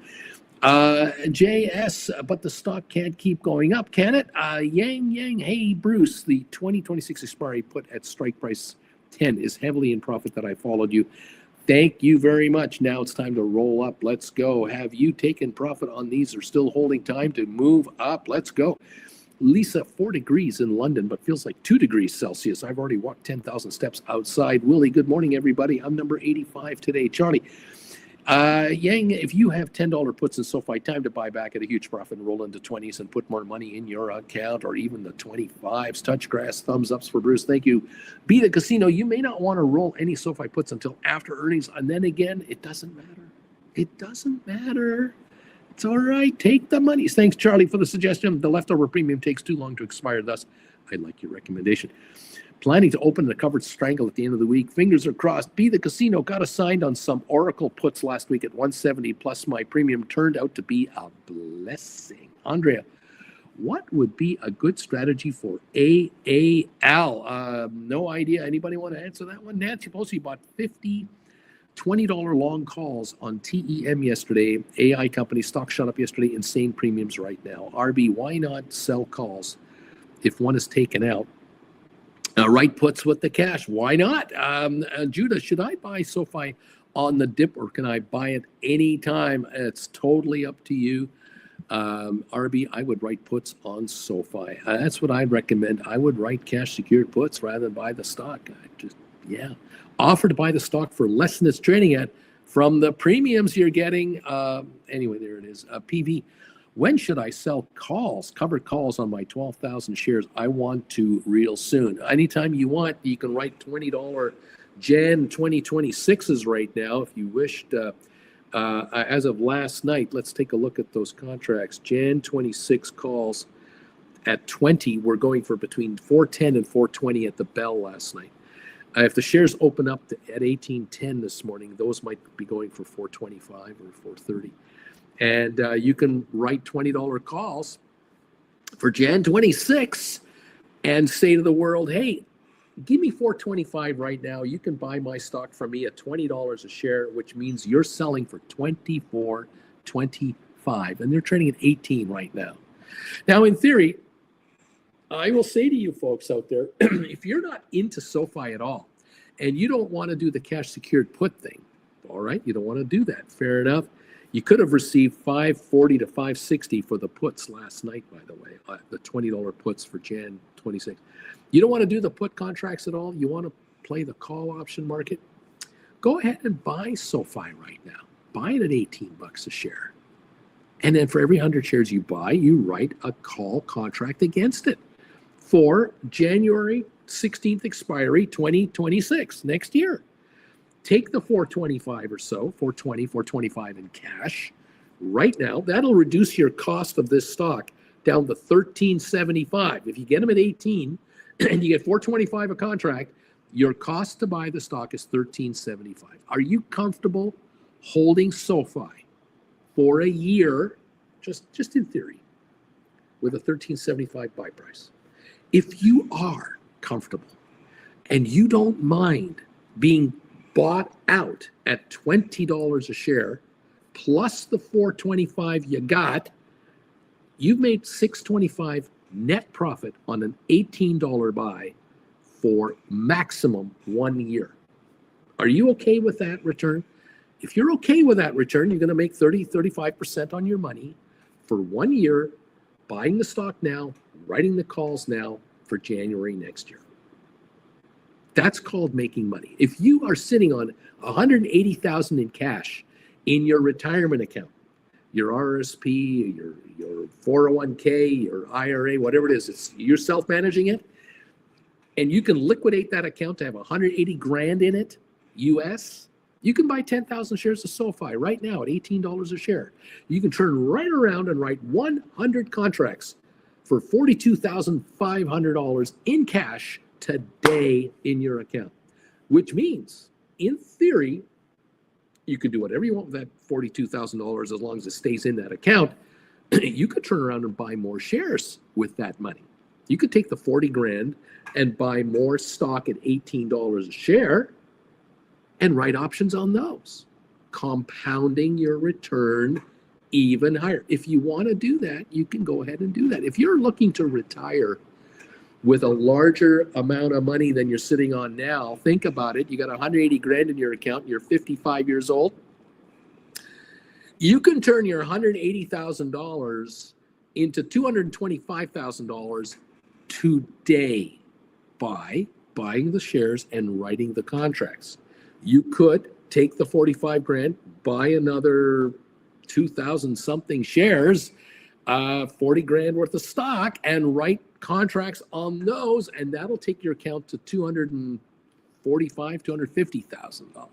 JS, but the stock can't keep going up, can it? Yang, hey, Bruce, the 2026 expiry put at strike price 10 is heavily in profit that I followed you. Thank you very much. Now it's time to roll up. Let's go. Have you taken profit on these or still holding time to move up? Let's go. Lisa, 4 degrees in London, but feels like 2 degrees Celsius. I've already walked 10,000 steps outside. Willie, good morning, everybody. I'm number 85 today. Charlie, Yang, if you have $10 puts in SOFI, time to buy back at a huge profit and roll into 20s and put more money in your account, or even the 25s. Touch grass, thumbs ups for Bruce. Thank you. Be the casino. You may not want to roll any SOFI puts until after earnings. And then again, it doesn't matter. It doesn't matter. It's all right. Take the money. Thanks, Charlie, for the suggestion. The leftover premium takes too long to expire. Thus, I like your recommendation. Planning to open a covered strangle at the end of the week. Fingers are crossed. Be the casino. Got assigned on some Oracle puts last week at 170 plus my premium. Turned out to be a blessing. Andrea, what would be a good strategy for AAL? No idea. Anybody want to answer that one? Nancy Pelosi bought $20 long calls on TEM yesterday. AI company stock shot up yesterday. Insane premiums right now. RB, why not sell calls if one is taken out? Write puts with the cash. Why not? Judah, should I buy SOFI on the dip or can I buy it anytime? It's totally up to you. RB, I would write puts on SOFI. That's what I'd recommend. I would write cash secured puts rather than buy the stock. Offer to buy the stock for less than it's trading at from the premiums you're getting. Anyway, there it is. PV, when should I sell calls, covered calls on my 12,000 shares? I want to real soon. Anytime you want, you can write $20 Jan 2026s right now if you wished. As of last night, let's take a look at those contracts. Jan 26 calls at 20 were going for between 410 and 420 at the bell last night. If the shares open up at 1810 this morning, those might be going for 425 or 430. And you can write $20 calls for Jan 26 and say to the world, hey, give me 425 right now. You can buy my stock from me at $20 a share, which means you're selling for $24.25. And they're trading at 18 right now. Now, in theory, I will say to you folks out there, if you're not into SOFI at all, and you don't want to do the cash secured put thing. All right, you don't want to do that. Fair enough. You could have received 540 to 560 for the puts last night, by the way, the $20 puts for Jan 26. You don't want to do the put contracts at all. You want to play the call option market. Go ahead and buy SOFI right now. Buy it at $18 a share. And then for every 100 shares you buy, you write a call contract against it for January 16th expiry 2026, next year. Take the 425 or so, 420, 425 in cash right now. That'll reduce your cost of this stock down to $13.75. If you get them at 18 and you get 425 a contract, your cost to buy the stock is $13.75. Are you comfortable holding SOFI for a year, just in theory, with a $13.75 buy price? If you are comfortable and you don't mind being bought out at $20 a share plus the $4.25 you got, you've made $6.25 net profit on an $18 buy for maximum 1 year. Are you okay with that return? If you're okay with that return, you're going to make 35% on your money for 1 year, buying the stock now, writing the calls now for January next year. That's called making money. If you are sitting on $180,000 in cash in your retirement account, your RSP, your 401k, your IRA, whatever it is, you're self-managing it, and you can liquidate that account to have 180 grand in it, US, you can buy 10,000 shares of SOFI right now at $18 a share. You can turn right around and write 100 contracts for $42,500 in cash today in your account, which means, in theory, you can do whatever you want with that $42,000 as long as it stays in that account. You could turn around and buy more shares with that money. You could take the 40 grand and buy more stock at $18 a share and write options on those, compounding your return even higher. If you want to do that, you can go ahead and do that. If you're looking to retire with a larger amount of money than you're sitting on now, think about it. You got 180 grand in your account, you're 55 years old. You can turn your $180,000 into $225,000 today by buying the shares and writing the contracts. You could take the 45 grand, buy another 2,000 something shares, 40 grand worth of stock, and write contracts on those, and that'll take your account to $250,000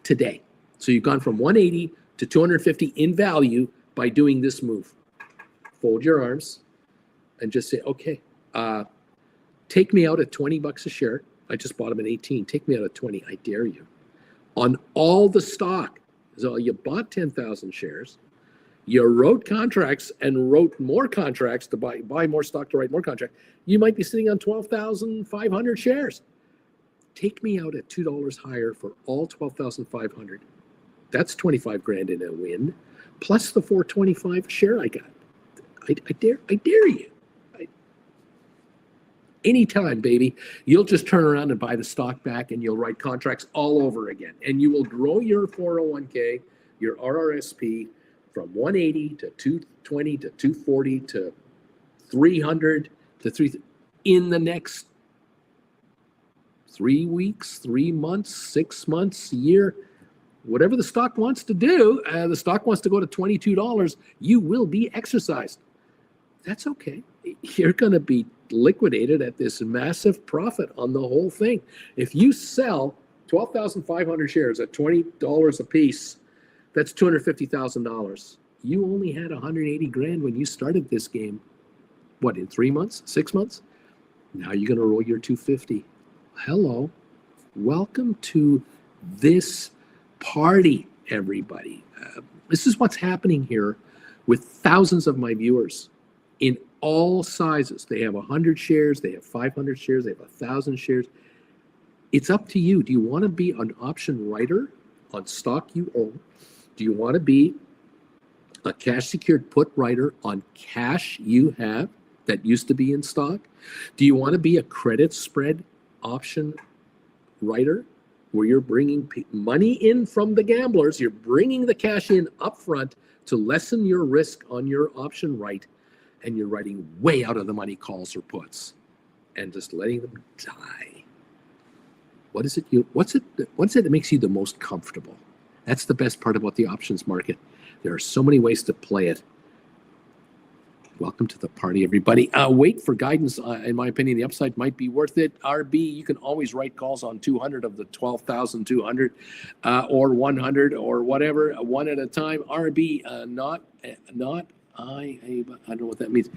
today. So you've gone from 180 to 250 in value by doing this move. Fold your arms and just say, okay, take me out at $20 a share. I just bought them at 18. Take me out at 20. I dare you. On all the stock. So you bought 10,000 shares. You wrote contracts and wrote more contracts to buy more stock to write more contracts. You might be sitting on 12,500 shares. Take me out at $2 higher for all 12,500. That's 25 grand in a win, plus the 425 share I got. I dare you. Anytime, baby. You'll just turn around and buy the stock back, and you'll write contracts all over again. And you will grow your 401k, your RRSP, from 180 to 220 to 240 to 300 to 3 in the next 3 weeks, 3 months, 6 months, a year, whatever the stock wants to do. The stock wants to go to $22. You will be exercised. That's okay. You're going to be liquidated at this massive profit on the whole thing. If you sell 12,500 shares at $20 a piece, that's $250,000. You only had 180 grand when you started this game. What, in 3 months, 6 months? Now you're going to roll your 250. Hello. Welcome to this party, everybody. This is what's happening here with thousands of my viewers in all sizes. They have 100 shares, they have 500 shares, they have 1,000 shares. It's up to you. Do you want to be an option writer on stock you own? Do you want to be a cash secured put writer on cash you have that used to be in stock? Do you want to be a credit spread option writer where you're bringing money in from the gamblers, you're bringing the cash in up front to lessen your risk on your option right, and you're writing way out of the money calls or puts and just letting them die. What's it that makes you the most comfortable? That's the best part about the options market. There are so many ways to play it. Welcome to the party, everybody. Wait for guidance. In my opinion, the upside might be worth it. RB, you can always write calls on 200 of the 12,200 or 100 or whatever, one at a time. RB, I don't know what that means.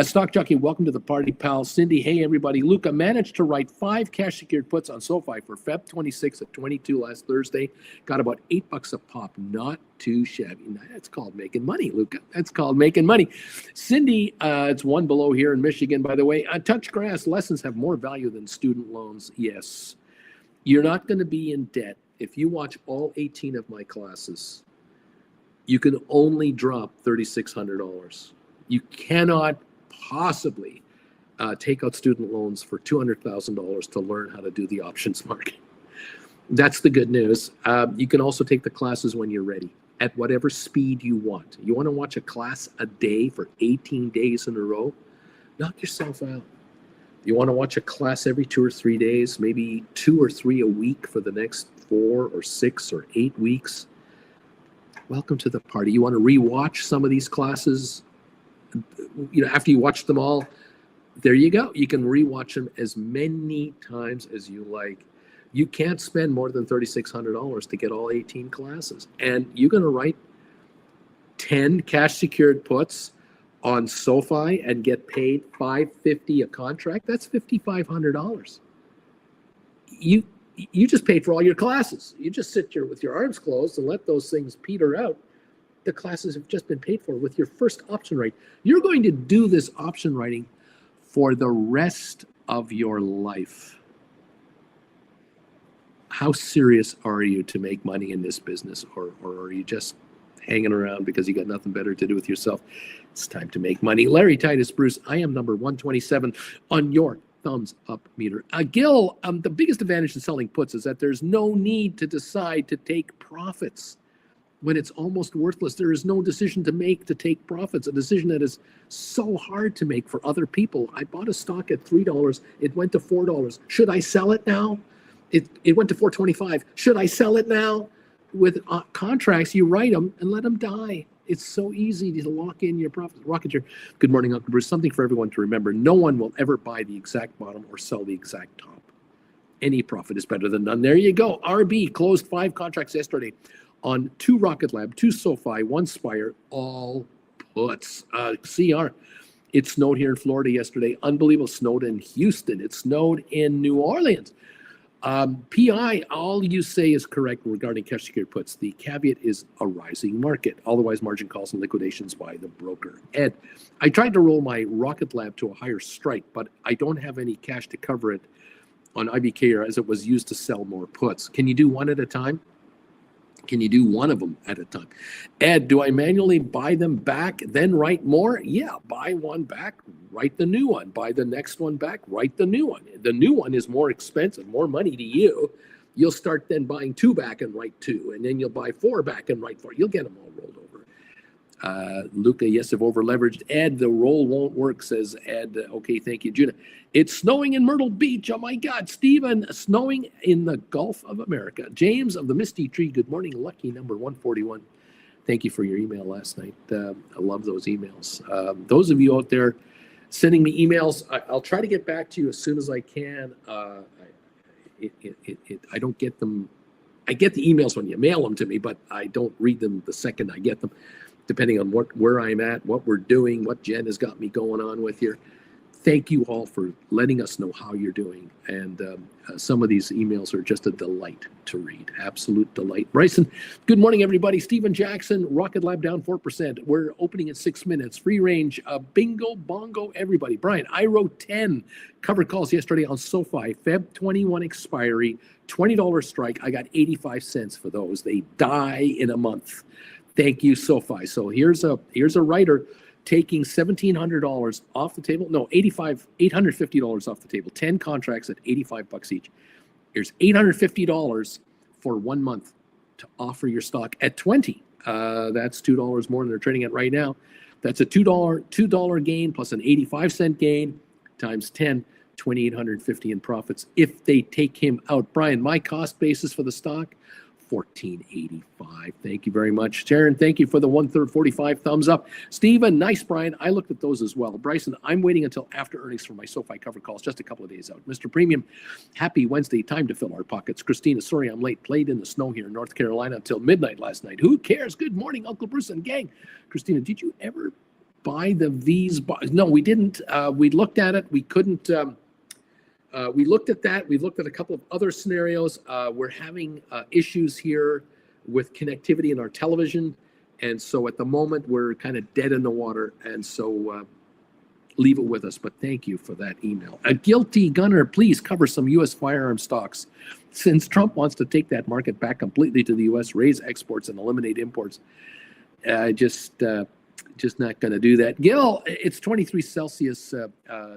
Stock Jockey, welcome to the party, pal. Cindy, hey, everybody. Luca managed to write 5 cash-secured puts on SoFi for Feb 26 at 22 last Thursday. Got about $8 a pop. Not too shabby. That's called making money, Luca. That's called making money. Cindy, it's one below here in Michigan, by the way. Touch grass. Lessons have more value than student loans. Yes. You're not going to be in debt. If you watch all 18 of my classes, you can only drop $3,600. You cannot possibly take out student loans for $200,000 to learn how to do the options market. That's the good news. You can also take the classes when you're ready at whatever speed you want. You want to watch a class a day for 18 days in a row? Knock yourself out. You want to watch a class every 2 or 3 days, maybe 2 or 3 a week for the next 4 or 6 or 8 weeks? Welcome to the party. You want to rewatch some of these classes? After you watch them all, there you go. You can rewatch them as many times as you like. You can't spend more than $3,600 to get all 18 classes. And you're going to write 10 cash secured puts on SoFi and get paid $550 a contract. That's $5,500. You just paid for all your classes. You just sit here with your arms closed and let those things peter out. The classes have just been paid for with your first option write. You're going to do this option writing for the rest of your life. How serious are you to make money in this business, or are you just hanging around because you got nothing better to do with yourself? It's time to make money. Larry Titus, Bruce, I am number 127 on your thumbs up meter. Gil, the biggest advantage in selling puts is that there's no need to decide to take profits. When it's almost worthless, there is no decision to make to take profits, a decision that is so hard to make for other people. I bought a stock at $3. It went to $4. Should I sell it now? It went to $4.25. Should I sell it now? With contracts, you write them and let them die. It's so easy to lock in your profits. Rocketeer, good morning, Uncle Bruce. Something for everyone to remember. No one will ever buy the exact bottom or sell the exact top. Any profit is better than none. There you go. RB closed 5 contracts yesterday on 2 Rocket Lab, 2 SoFi, 1 Spire, all puts. CR, it snowed here in Florida yesterday. Unbelievable. Snowed in Houston. It snowed in New Orleans. PI, all you say is correct regarding cash secured puts. The caveat is a rising market. Otherwise, margin calls and liquidations by the broker. Ed, I tried to roll my Rocket Lab to a higher strike, but I don't have any cash to cover it on IBK as it was used to sell more puts. Can you do one at a time? Can you do one of them at a time? Ed, do I manually buy them back, then write more? Yeah, buy one back, write the new one. Buy the next one back, write the new one. The new one is more expensive, more money to you. You'll start then buying 2 back and write 2, and then you'll buy 4 back and write 4. You'll get them all rolled over. Luca, yes, if over leveraged. Ed, the roll won't work, says Ed. Okay, thank you, Juna. It's snowing in Myrtle Beach. Oh my God, Stephen, snowing in the Gulf of America. James of the Misty Tree, good morning. Lucky number 141. Thank you for your email last night. I love those emails. Those of you out there sending me emails, I'll try to get back to you as soon as I can. I don't get them. I get the emails when you mail them to me, but I don't read them the second I get them, depending on where I'm at, what we're doing, what Jen has got me going on with here. Thank you all for letting us know how you're doing. And some of these emails are just a delight to read. Absolute delight. Bryson, good morning, everybody. Stephen Jackson, Rocket Lab down 4%. We're opening in 6 minutes. Free range, bingo, bongo, everybody. Brian, I wrote 10 covered calls yesterday on SoFi. Feb 21 expiry, $20 strike. I got 85 cents for those. They die in a month. Thank you, SoFi. So here's a writer taking $1,700 off the table. No, $850 off the table. 10 contracts at $85 each. Here's $850 for 1 month to offer your stock at 20. That's $2 more than they're trading at right now. That's a $2 gain plus an 85-cent gain times 10, 2,850 in profits if they take him out. Brian, my cost basis for the stock, $14.85. Thank you very much. Sharon, thank you for the 1/3 thumbs up. Stephen, nice, Brian. I looked at those as well. Bryson, I'm waiting until after earnings for my SoFi cover calls, just a couple of days out. Mr. Premium, happy Wednesday. Time to fill our pockets. Christina, sorry I'm late. Played in the snow here in North Carolina until midnight last night. Who cares? Good morning, Uncle Bruce and gang. Christina, did you ever buy the V's? No, we didn't. We looked at it. We couldn't. We looked at that. We looked at a couple of other scenarios. We're having issues here with connectivity in our television. And so at the moment, we're kind of dead in the water. And so leave it with us. But thank you for that email. A guilty gunner, please cover some U.S. firearm stocks. Since Trump wants to take that market back completely to the U.S., raise exports and eliminate imports. Just not going to do that. Gil, it's 23 Celsius,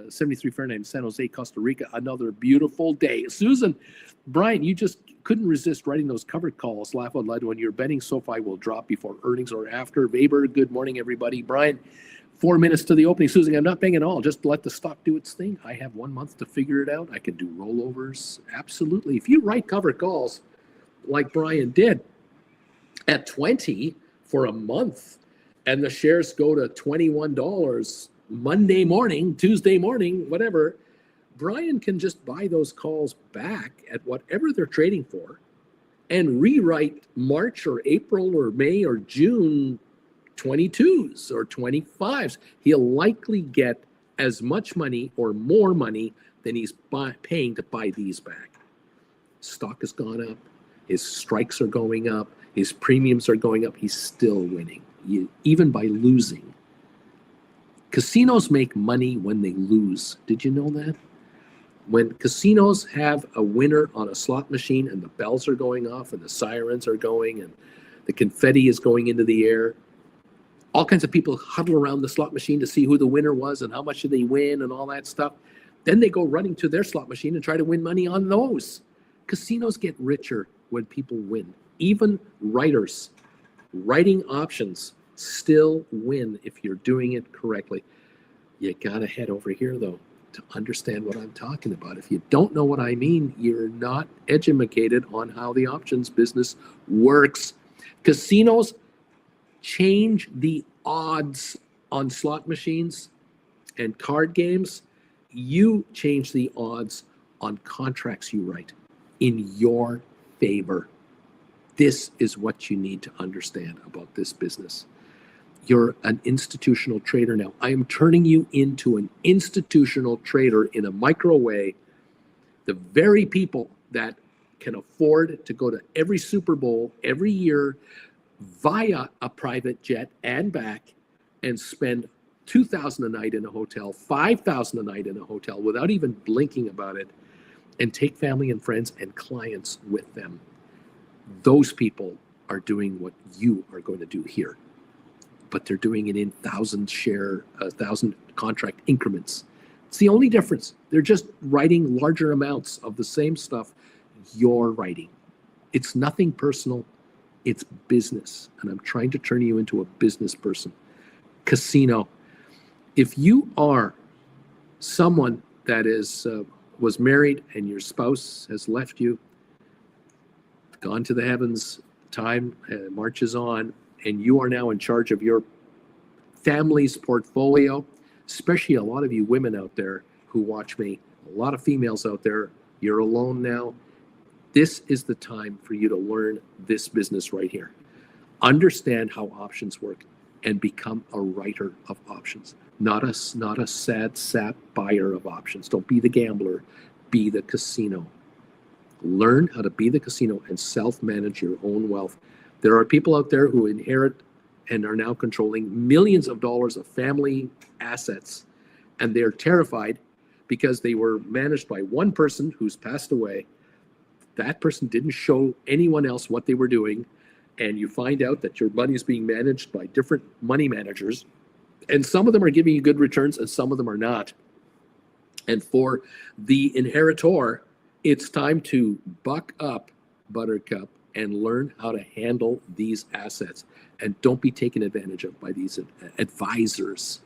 73 Fahrenheit in San Jose, Costa Rica. Another beautiful day. Susan, Brian, you just couldn't resist writing those covered calls. Laugh out loud when you're betting SoFi will drop before earnings or after. Weber, good morning, everybody. Brian, 4 minutes to the opening. Susan, I'm not paying at all. Just let the stock do its thing. I have 1 month to figure it out. I can do rollovers. Absolutely. If you write covered calls like Brian did at 20 for a month, and the shares go to $21 Monday morning, Tuesday morning, whatever, Brian can just buy those calls back at whatever they're trading for and rewrite March or April or May or June 22s or 25s. He'll likely get as much money or more money than he's paying to buy these back. Stock has gone up. His strikes are going up. His premiums are going up. He's still winning. Even by losing. Casinos make money when they lose. Did you know that? When casinos have a winner on a slot machine and the bells are going off and the sirens are going and the confetti is going into the air, all kinds of people huddle around the slot machine to see who the winner was and how much did they win and all that stuff. Then they go running to their slot machine and try to win money on those. Casinos get richer when people win. Even writers writing options still win if you're doing it correctly. You gotta head over here though to understand what I'm talking about. If you don't know what I mean, you're not educated on how the options business works. Casinos change the odds on slot machines and card games. You change the odds on contracts you write in your favor. This is what you need to understand about this business. You're an institutional trader now. I am turning you into an institutional trader in a micro way. The very people that can afford to go to every Super Bowl every year via a private jet and back and spend $2,000 a night in a hotel, $5,000 a night in a hotel without even blinking about it, and take family and friends and clients with them. Those people are doing what you are going to do here, but they're doing it in 1,000 contract increments. It's the only difference. They're just writing larger amounts of the same stuff you're writing. It's nothing personal. It's business. And I'm trying to turn you into a business person. Casino. If you are someone that is was married and your spouse has left you, gone to the heavens, time marches on, and you are now in charge of your family's portfolio, especially a lot of you women out there who watch me, a lot of females out there, you're alone now. This is the time for you to learn this business right here. Understand how options work and become a writer of options, not a sad sap buyer of options. Don't be the gambler, be the casino. Learn how to be the casino and self-manage your own wealth. There are people out there who inherit and are now controlling millions of dollars of family assets, and they're terrified because they were managed by one person who's passed away. That person didn't show anyone else what they were doing, and you find out that your money is being managed by different money managers, and some of them are giving you good returns and some of them are not. And for the inheritor, It's time to buck up, Buttercup, and learn how to handle these assets. And don't be taken advantage of by these advisors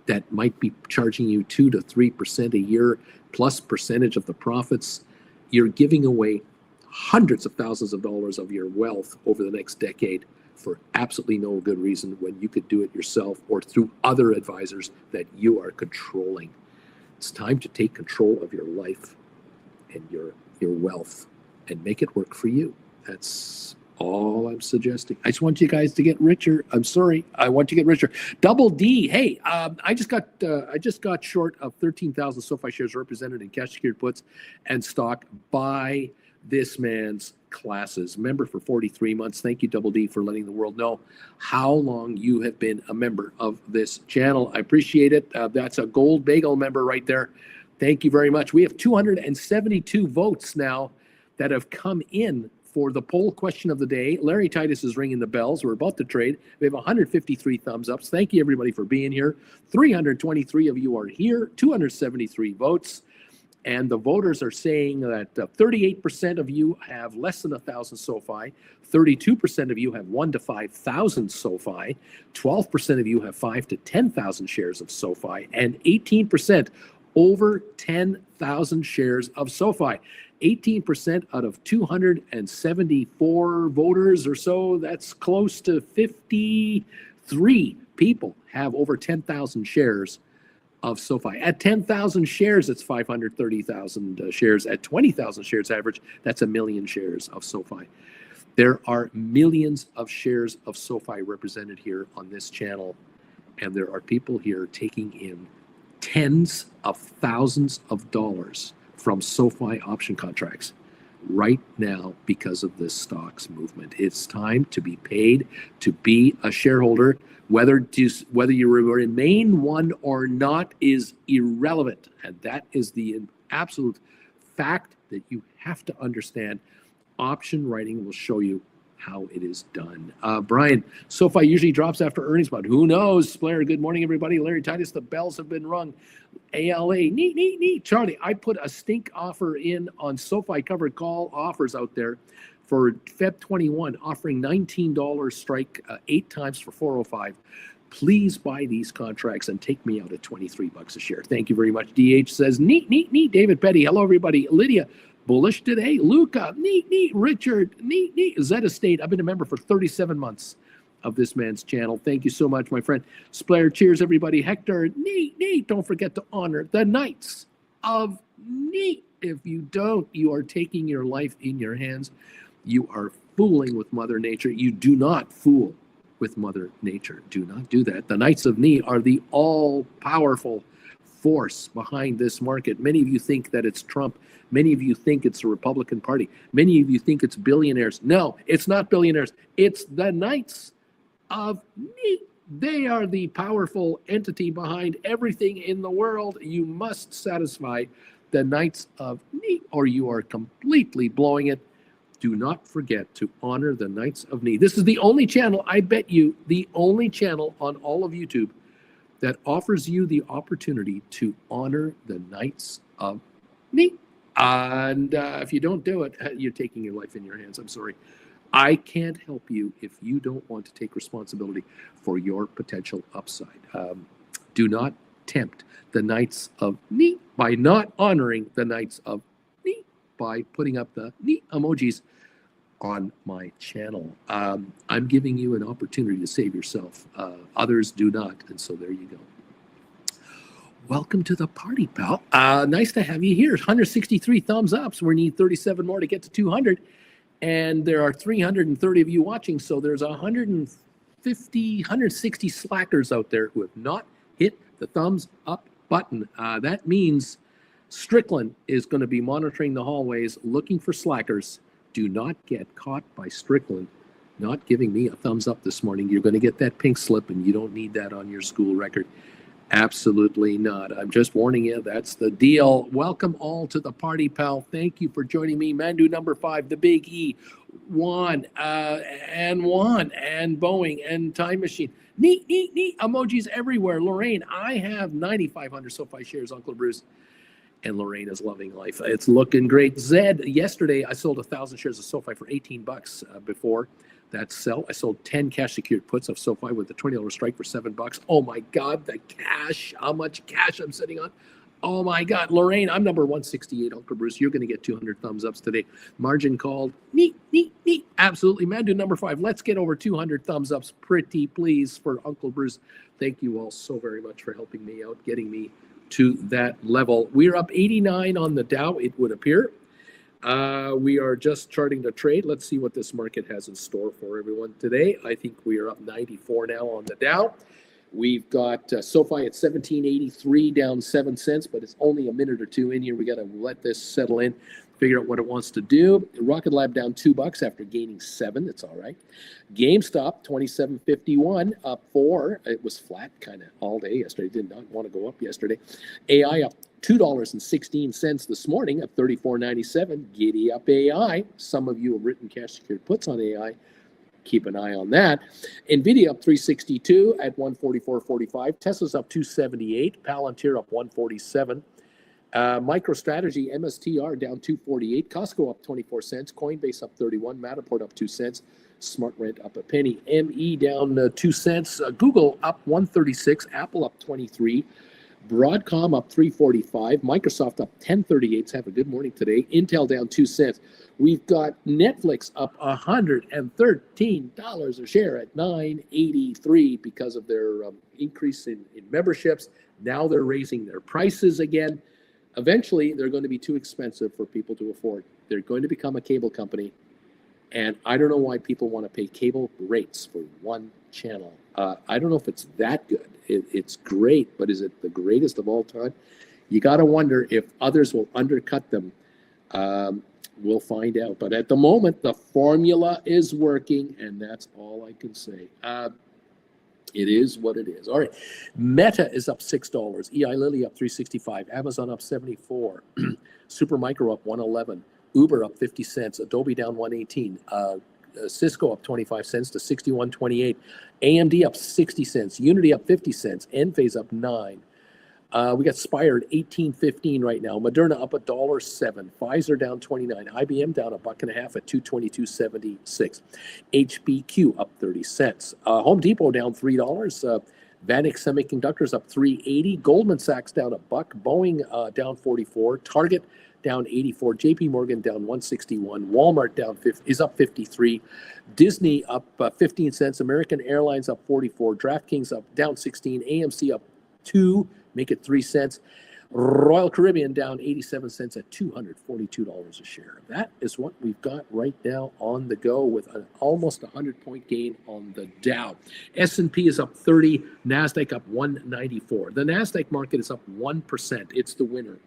that might be charging you 2 to 3% a year plus percentage of the profits. You're giving away hundreds of thousands of dollars of your wealth over the next decade for absolutely no good reason when you could do it yourself or through other advisors that you are controlling. It's time to take control of your life and your wealth and make it work for you. That's all I'm suggesting. I just want you guys to get richer. I'm sorry. I want you to get richer. Double D. Hey, I just got short of 13,000 SOFI shares represented in cash secured puts and stock by this man's classes. Member for 43 months. Thank you, Double D, for letting the world know how long you have been a member of this channel. I appreciate it. That's a gold bagel member right there. Thank you very much. We have 272 votes now that have come in for the poll question of the day. Larry Titus is ringing the bells. We're about to trade. We have 153 thumbs ups. Thank you, everybody, for being here. 323 of you are here. 273 votes. And the voters are saying that 38% of you have less than 1,000 SOFI, 32% of you have 1 to 5,000 SOFI, 12% of you have 5 to 10,000 shares of SOFI, and 18% over 10,000 shares of SOFI. 18% out of 274 voters or so, that's close to 53 people have over 10,000 shares of SOFI. At 10,000 shares, it's 530,000 shares. At 20,000 shares average, that's 1 million shares of SOFI. There are millions of shares of SOFI represented here on this channel, and there are people here taking in tens of thousands of dollars from SOFI option contracts right now because of this stocks movement. It's time to be paid to be a shareholder. Whether you remain one or not is irrelevant. And that is the absolute fact that you have to understand. Option writing will show you how it is done. Brian, SOFI usually drops after earnings, but who knows? Blair, good morning, everybody. Larry Titus, the bells have been rung. ALA, neat. Charlie, I put a stink offer in on SOFI covered call offers out there for Feb 21, offering $19 strike 8 times for 405. Please buy these contracts and take me out at 23 bucks a share. Thank you very much. DH says, neat. David Petty, hello, everybody. Lydia, bullish today. Luca, neat. Richard, neat. Zeta State, I've been a member for 37 months of this man's channel. Thank you so much, my friend. Splair, cheers, everybody. Hector, neat. Don't forget to honor the Knights of Neat. If you don't, you are taking your life in your hands. You are fooling with Mother Nature. You do not fool with Mother Nature. Do not do that. The Knights of Neat are the all-powerful force behind this market. Many of you think that it's Trump. Many of you think it's the Republican Party. Many of you think it's billionaires. No, it's not billionaires. It's the Knights of Neat. They are the powerful entity behind everything in the world. You must satisfy the Knights of Neat, or you are completely blowing it. Do not forget to honor the Knights of Neat. This is the only channel, I bet you, the only channel on all of YouTube that offers you the opportunity to honor the Knights of Neat. And if you don't do it, you're taking your life in your hands. I'm sorry. I can't help you if you don't want to take responsibility for your potential upside. Do not tempt the Knights of Neat by not honoring the Knights of Neat by putting up the neat emojis on my channel. I'm giving you an opportunity to save yourself. Others do not, and so there you go. Welcome to the party, pal. Nice to have you here. 163 thumbs up, so we need 37 more to get to 200. And there are 330 of you watching, so there's 160 slackers out there who have not hit the thumbs up button. That means Strickland is going to be monitoring the hallways, looking for slackers. Do not get caught by Strickland not giving me a thumbs up this morning. You're going to get that pink slip, and you don't need that on your school record. Absolutely not. I'm just warning you, that's the deal. Welcome all to the party, pal. Thank you for joining me. Mandu number 5, the Big E, Juan, and Boeing, and Time Machine. Neat. Emojis everywhere. Lorraine, I have 9,500 SOFI shares, Uncle Bruce. and Lorraine is loving life. It's looking great. Zed, yesterday I sold 1,000 shares of SOFI for $18 before that sell. I sold 10 cash secured puts of SOFI with a $20 strike for $7. Oh my God, the cash, how much cash I'm sitting on. Oh my God, Lorraine, I'm number 168. Uncle Bruce, you're going to get 200 thumbs ups today. Margin called. Neat, neat, neat. Absolutely. Mandu number 5. Let's get over 200 thumbs ups, pretty please, for Uncle Bruce. Thank you all so very much for helping me out, getting me to that level. We're up 89 on the Dow, it would appear. We are just charting the trade. Let's see what this market has in store for everyone today. I think we are up 94 now on the Dow. We've got SOFI at 1783, down 7 cents, but it's only a minute or two in here. We got to let this settle in, figure out what it wants to do. Rocket Lab down $2 after gaining 7. It's all right. GameStop 27.51, up 4. It was flat kind of all day yesterday. Did not want to go up yesterday. AI up $2.16 this morning at 34.97. Giddy up AI. Some of you have written cash secured puts on AI. Keep an eye on that. NVIDIA up 362 at 144.45. Tesla's up 278. Palantir up 147. MicroStrategy MSTR down 248. Costco up 24 cents. Coinbase up 31. Matterport up 2 cents. SmartRent up a penny. ME down 2 cents. Google up 136. Apple up 23. Broadcom up 345. Microsoft up 1038. Have a good morning today. Intel down 2 cents. We've got Netflix up $113 a share at $9.83 because of their increase in memberships. Now they're raising their prices again. Eventually, they're going to be too expensive for people to afford. They're going to become a cable company. And I don't know why people want to pay cable rates for one channel. I don't know if it's that good. It's great, but is it the greatest of all time? You got to wonder if others will undercut them. We'll find out. But at the moment, the formula is working, and that's all I can say. It is what it is. All right. Meta is up $6. Eli Lilly up 365. Amazon up 74. Supermicro up 111. Uber up 50 cents. Adobe down 118. Cisco up 25 cents to 61.28. AMD up 60 cents. Unity up 50 cents. Enphase up 9. We got Spire at 18.15 right now. Moderna up $1.07. Pfizer down 29. IBM down $1.50 at 222.76. HBQ up 30 cents. Home Depot down $3. Vanik Semiconductors up 3.80. Goldman Sachs down $1. Boeing down 44. Target down 84. JP Morgan down 161. Walmart down is up 53. Disney up 15 cents. American Airlines up 44. DraftKings up down 16. AMC up 2. Make it 3 cents. Royal Caribbean down 87 cents at $242 a share. That is what we've got right now on the go with an almost 100-point gain on the Dow. S&P is up 30. NASDAQ up 194. The NASDAQ market is up 1%. It's the winner.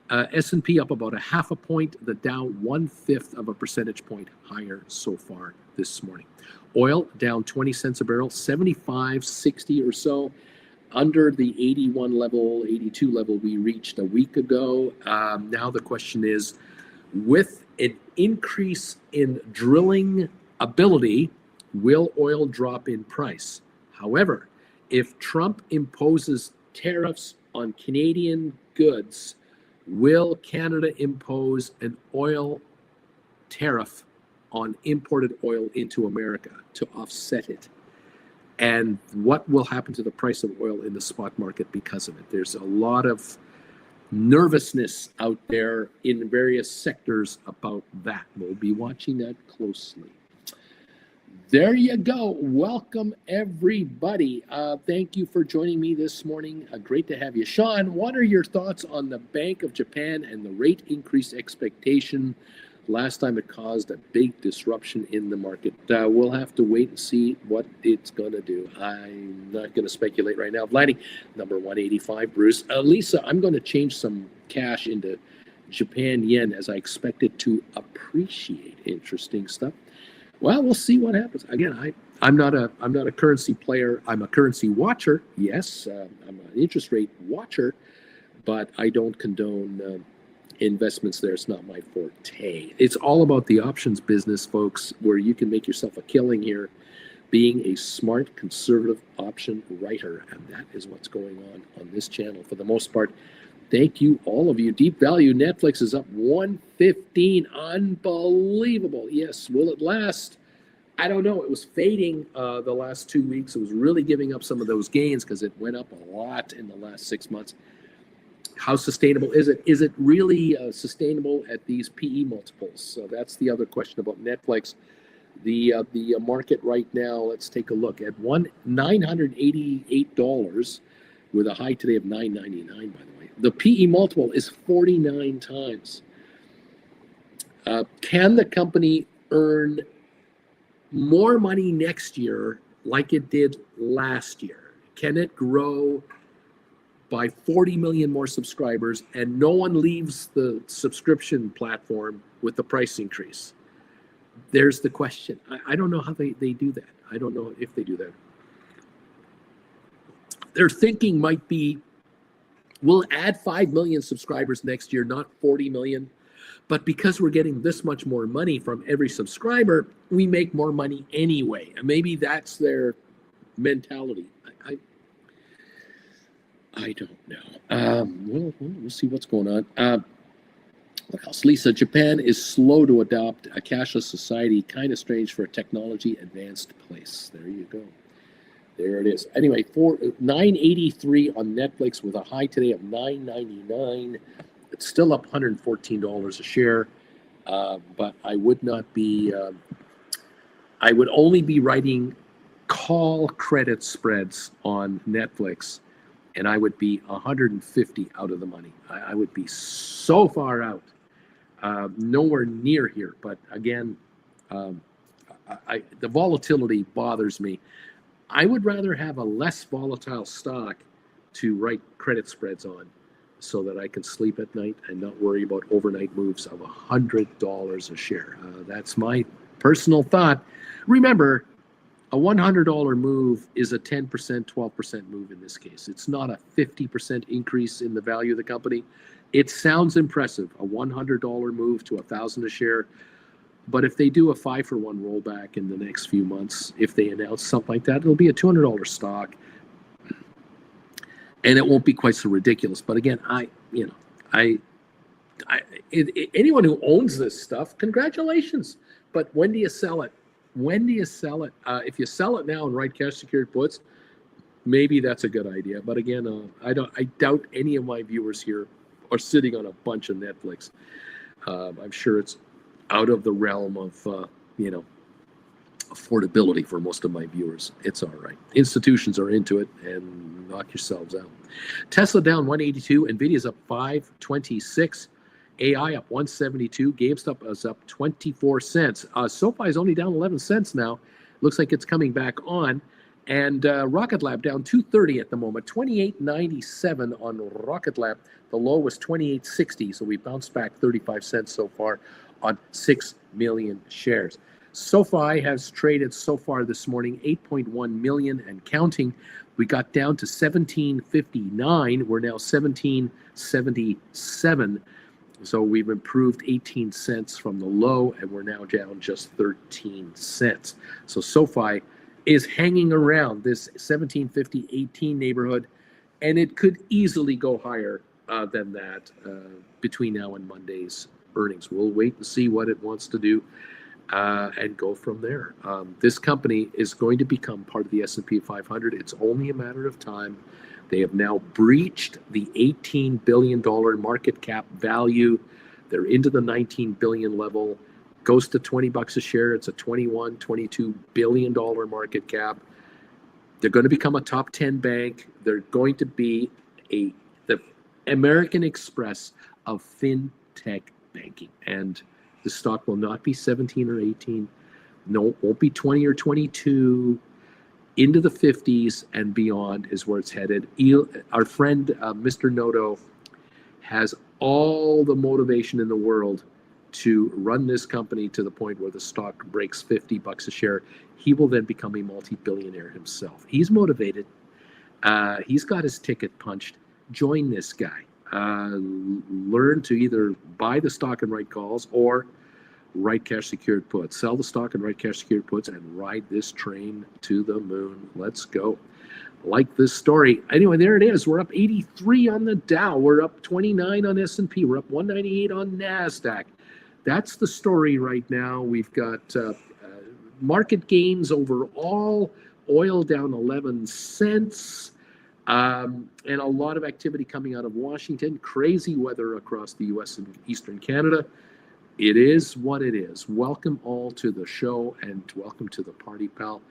S&P up about 0.5 point. The Dow 1/5 of a percentage point higher so far this morning. Oil down 20 cents a barrel, 75.60 or so. Under the 81 level, 82 level we reached a week ago. Now the question is, with an increase in drilling ability, will oil drop in price? However, if Trump imposes tariffs on Canadian goods, will Canada impose an oil tariff on imported oil into America to offset it? And what will happen to the price of oil in the spot market because of it? There's a lot of nervousness out there in various sectors about that. We'll be watching that closely. There you go. Welcome, everybody. Thank you for joining me this morning. Great to have you. Sean, what are your thoughts on the Bank of Japan and the rate increase expectation? Last time it caused a big disruption in the market. We'll have to wait and see what it's going to do. I'm not going to speculate right now. Vladdy, number 185, Bruce. Lisa, I'm going to change some cash into Japan yen as I expect it to appreciate. Interesting stuff. Well, we'll see what happens. Again, I'm not a currency player. I'm a currency watcher. Yes, I'm an interest rate watcher, but I don't condone investments there. It's not my forte. It's all about the options business, folks, where you can make yourself a killing here being a smart conservative option writer, and that is what's going on this channel for the most part. Thank you, all of you. Deep value, Netflix is up 115. Unbelievable. Yes, will it last? I don't know. It was fading the last 2 weeks. It was really giving up some of those gains because it went up a lot in the last 6 months. How sustainable is it? Is it really sustainable at these PE multiples? So that's the other question about Netflix. The market right now, let's take a look at $988 with a high today of $999, by the way. The PE multiple is 49 times. Can the company earn more money next year like it did last year? Can it grow by 40 million more subscribers and no one leaves the subscription platform with the price increase? There's the question. I don't know how they do that. I don't know if they do that. Their thinking might be, we'll add 5 million subscribers next year, not 40 million. But because we're getting this much more money from every subscriber, we make more money anyway. And maybe that's their mentality. I don't know. We'll see what's going on. What else? Lisa, Japan is slow to adopt a cashless society. Kind of strange for a technology advanced place. There you go. There it is. Anyway, for $9.83 on Netflix with a high today of $9.99. It's still up $114 a share, but I would not be. I would only be writing call credit spreads on Netflix, and I would be 150 out of the money. I would be so far out, nowhere near here. But again, the volatility bothers me. I would rather have a less volatile stock to write credit spreads on so that I can sleep at night and not worry about overnight moves of $100 a share. That's my personal thought. Remember, a $100 move is a 10%, 12% move in this case. It's not a 50% increase in the value of the company. It sounds impressive, a $100 move to $1,000 a share. But if they do a 5-for-1 rollback in the next few months, if they announce something like that, it'll be a $200 stock. And it won't be quite so ridiculous. But again, anyone who owns this stuff, congratulations. But when do you sell it? When do you sell it? If you sell it now and write cash secured puts, maybe that's a good idea. But again, I doubt any of my viewers here are sitting on a bunch of Netflix. I'm sure it's out of the realm of affordability for most of my viewers. It's all right. Institutions are into it, and knock yourselves out. Tesla down 182, Nvidia's up 526, AI up 172, GameStop is up 24 cents. SoFi is only down 11 cents now. Looks like it's coming back on. And Rocket Lab down 230 at the moment, 28.97 on Rocket Lab. The low was 28.60, so we bounced back 35 cents so far on 6 million shares. SoFi has traded so far this morning 8.1 million and counting. We got down to 17.59. We're now 17.77. So we've improved 18 cents from the low, and we're now down just 13 cents. So SoFi is hanging around this 17.50, 18 neighborhood, and it could easily go higher than that between now and Monday's earnings. We'll wait and see what it wants to do and go from there. This company is going to become part of the S&P 500. It's only a matter of time. They have now breached the $18 billion market cap value. They're into the $19 billion level. Goes to $20 a share. It's a $21, $22 billion market cap. They're going to become a top 10 bank. They're going to be the American Express of fintech banking. And the stock will not be 17 or 18. No, it won't be 20 or 22. Into the 50s and beyond is where it's headed. Our friend, Mr. Noto, has all the motivation in the world to run this company to the point where the stock breaks $50 a share. He will then become a multi-billionaire himself. He's motivated. He's got his ticket punched. Join this guy. Learn to either buy the stock and write calls or write cash secured puts. Sell the stock and write cash secured puts and ride this train to the moon. Let's go. Like this story. Anyway, there it is. We're up 83 on the Dow. We're up 29 on S&P. We're up 198 on NASDAQ. That's the story right now. We've got market gains overall. Oil down 11 cents. And a lot of activity coming out of Washington. Crazy weather across the U.S. and Eastern Canada. It is what it is. Welcome all to the show and welcome to the party, pal.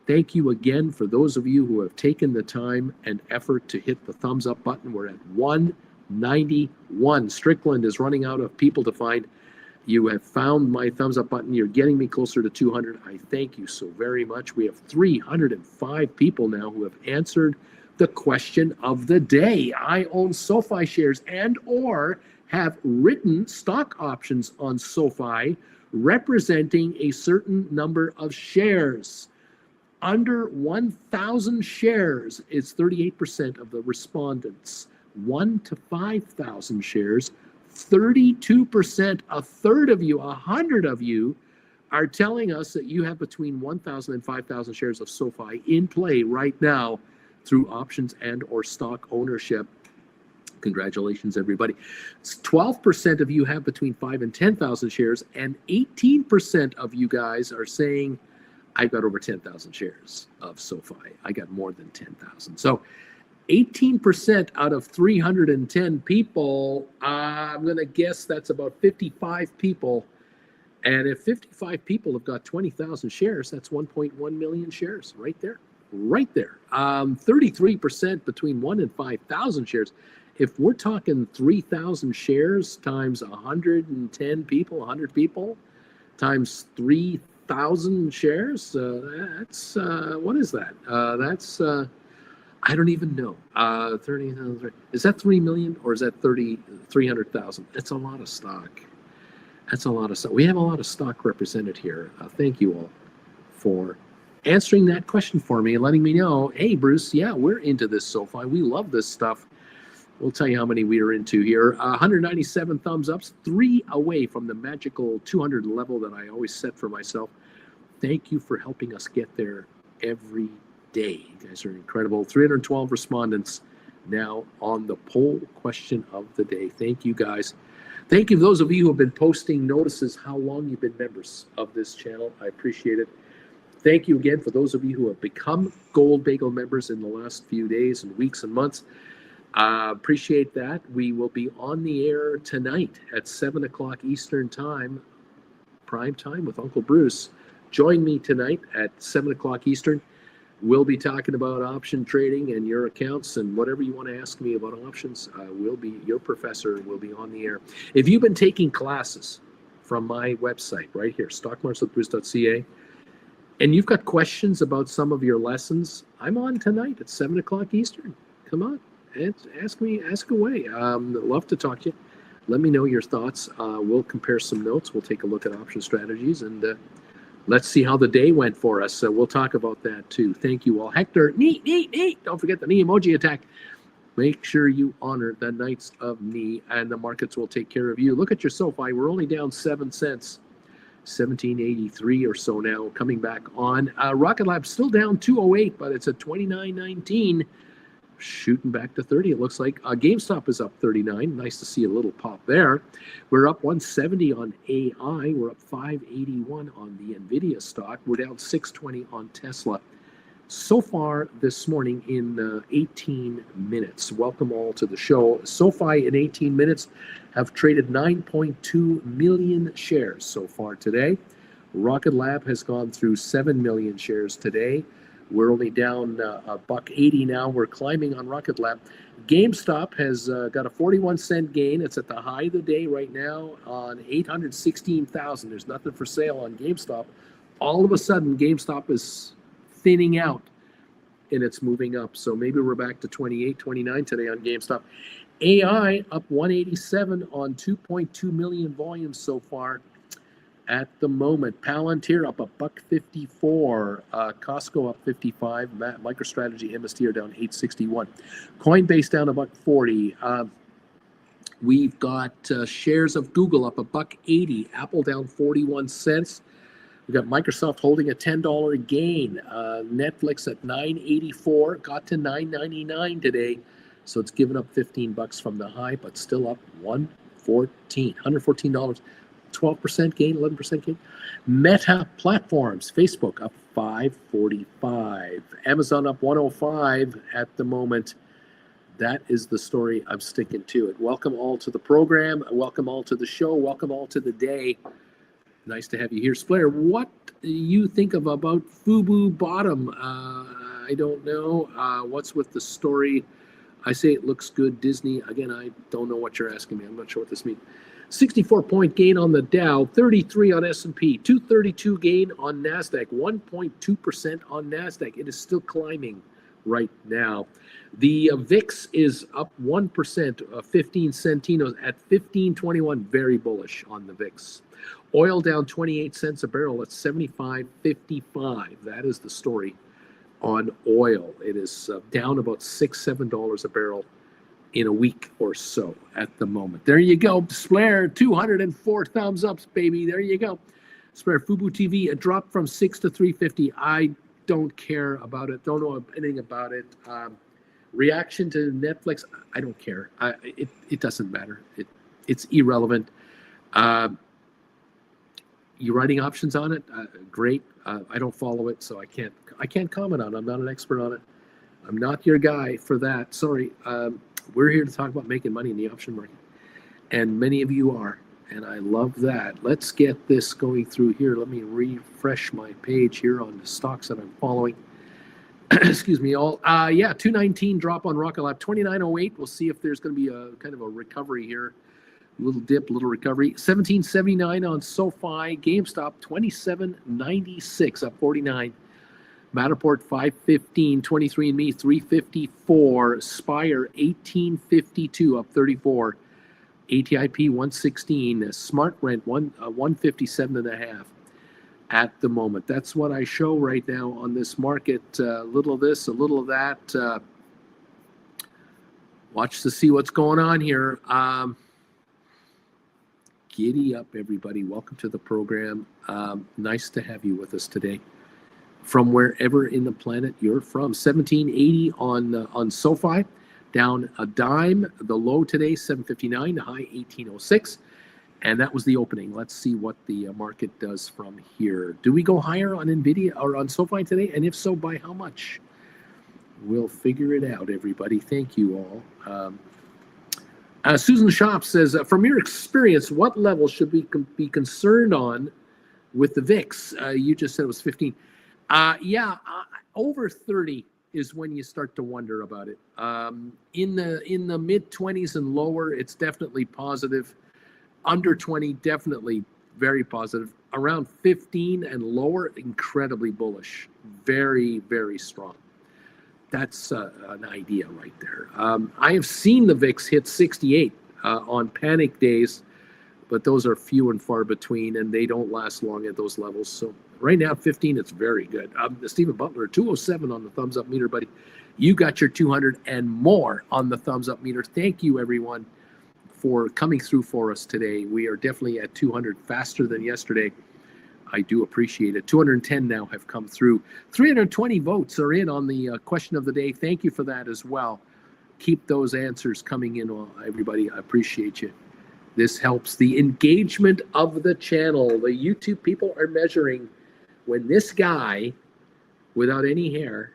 Thank you again for those of you who have taken the time and effort to hit the thumbs up button. We're at 191. Strickland is running out of people to find. You have found my thumbs up button. You're getting me closer to 200. I thank you so very much. We have 305 people now who have answered the question of the day. I own SOFI shares and or have written stock options on SOFI representing a certain number of shares. Under 1,000 shares is 38% of the respondents. 1 to 5,000 shares, 32%, a third of you, 100 of you are telling us that you have between 1,000 and 5,000 shares of SOFI in play right now through options and or stock ownership. Congratulations, everybody. 12% of you have between 5 and 10,000 shares, and 18% of you guys are saying, I've got over 10,000 shares of SOFI. I got more than 10,000. So 18% out of 310 people, I'm going to guess that's about 55 people. And if 55 people have got 20,000 shares, that's 1.1 million shares right there. Right there. 33% between 1 and 5,000 shares. If we're talking 3,000 shares times 110 people, 100 people, times 3,000 shares, that's, what is that? That's, I don't even know. 30,000, is that 3 million or is that 300,000? That's a lot of stock. That's a lot of stock. We have a lot of stock represented here. Thank you all for answering that question for me and letting me know, hey, Bruce, yeah, we're into this SOFI. We love this stuff. We'll tell you how many we are into here. 197 thumbs ups, 3 away from the magical 200 level that I always set for myself. Thank you for helping us get there every day. You guys are incredible. 312 respondents now on the poll question of the day. Thank you, guys. Thank you, those of you who have been posting notices how long you've been members of this channel. I appreciate it. Thank you again for those of you who have become Gold Bagel members in the last few days and weeks and months. Appreciate that. We will be on the air tonight at 7 o'clock Eastern Time, prime time with Uncle Bruce. Join me tonight at 7 o'clock Eastern. We'll be talking about option trading and your accounts and whatever you want to ask me about options. We'll be your professor. We'll be on the air. If you've been taking classes from my website right here, stockmarketswithbruce.ca, and you've got questions about some of your lessons, I'm on tonight at 7 o'clock Eastern. Come on, ask me, ask away. Love to talk to you. Let me know your thoughts. We'll compare some notes. We'll take a look at option strategies, and let's see how the day went for us. We'll talk about that too. Thank you all. Hector, neat. Don't forget the knee emoji attack. Make sure you honor the Knights of Knee, and the markets will take care of you. Look at your SOFI. We're only down 7 cents. 1783 or so now, coming back on. Rocket Lab still down 208, but it's at 29.19, shooting back to 30. It looks like GameStop is up 39. Nice to see a little pop there. We're up 170 on AI. We're up 581 on the Nvidia stock. We're down 620 on Tesla. So far this morning in 18 minutes. Welcome all to the show. SOFI in 18 minutes have traded 9.2 million shares so far today. Rocket Lab has gone through 7 million shares today. We're only down $1.80 now. We're climbing on Rocket Lab. GameStop has got a 41-cent gain. It's at the high of the day right now on 816,000. There's nothing for sale on GameStop. All of a sudden, GameStop is thinning out and it's moving up. So maybe we're back to 28, 29 today on GameStop. AI up 187 on 2.2 million volumes so far at the moment. Palantir up $1.54. Costco up 55. MicroStrategy, MST are down 861. Coinbase down $1.40. We've got shares of Google up $1.80, Apple down 41 cents. We've got Microsoft holding a $10 gain. Netflix at $9.84, got to $9.99 today. So it's given up $15 from the high, but still up $114, $114. 12% gain, 11% gain. Meta Platforms, Facebook up 5.45. Amazon up 105 at the moment. That is the story. I'm sticking to it. Welcome all to the program. Welcome all to the show. Welcome all to the day. Nice to have you here. Blair, what do you think about FUBU bottom? I don't know. What's with the story? I say it looks good. Disney, again, I don't know what you're asking me. I'm not sure what this means. 64-point gain on the Dow, 33 on S&P, 232 gain on NASDAQ, 1.2% on NASDAQ. It is still climbing right now. The VIX is up 1%, 15 centinos at 15.21, very bullish on the VIX. Oil down 28 cents a barrel at 75.55. That is the story on oil. It is down about $6-7 a barrel in a week or so at the moment. There you go. Blair, 204 thumbs ups, baby. There you go. Blair, FUBU TV, a drop from 6 to 350. I don't care about it. Don't know anything about it. Reaction to Netflix, I don't care. It doesn't matter. It's irrelevant. You writing options on it? Great. I don't follow it, so I can't comment on it. I'm not an expert on it. I'm not your guy for that. Sorry. We're here to talk about making money in the option market, and many of you are, and I love that. Let's get this going through here. Let me refresh my page here on the stocks that I'm following. Excuse me, all. Yeah, 219 drop on Rocket Lab, 2908. We'll see if there's going to be a kind of a recovery here. A little dip, little recovery. 1779 on SOFI. GameStop 2796, up 49. Matterport 515, 23andMe 354, Spire 1852, up 34, ATIP 116, Smart Rent 157.5 at the moment. That's what I show right now on this market. A little of this, a little of that. Watch to see what's going on here. Giddy up, everybody. Welcome to the program. Nice to have you with us today, from wherever in the planet you're from. 1780 on SoFi, down a dime. The low today, 759, the high 1806. And that was the opening. Let's see what the market does from here. Do we go higher on NVIDIA or on SoFi today? And if so, by how much? We'll figure it out, everybody. Thank you all. Susan Shop says, from your experience, what level should we be concerned on with the VIX? You just said it was 15. Over 30 is when you start to wonder about it. In the mid 20s and lower, it's definitely positive. Under 20, definitely very positive. Around 15 and lower, incredibly bullish. Very, very strong. That's an idea right there. I have seen the VIX hit 68 on panic days, but those are few and far between, and they don't last long at those levels. So right now, 15, it's very good. Stephen Butler, 207 on the thumbs up meter, buddy. You got your 200 and more on the thumbs up meter. Thank you, everyone, for coming through for us today. We are definitely at 200 faster than yesterday. I do appreciate it. 210 now have come through. 320 votes are in on the question of the day. Thank you for that as well. Keep those answers coming in, everybody. I appreciate you. This helps the engagement of the channel. The YouTube people are measuring when this guy, without any hair,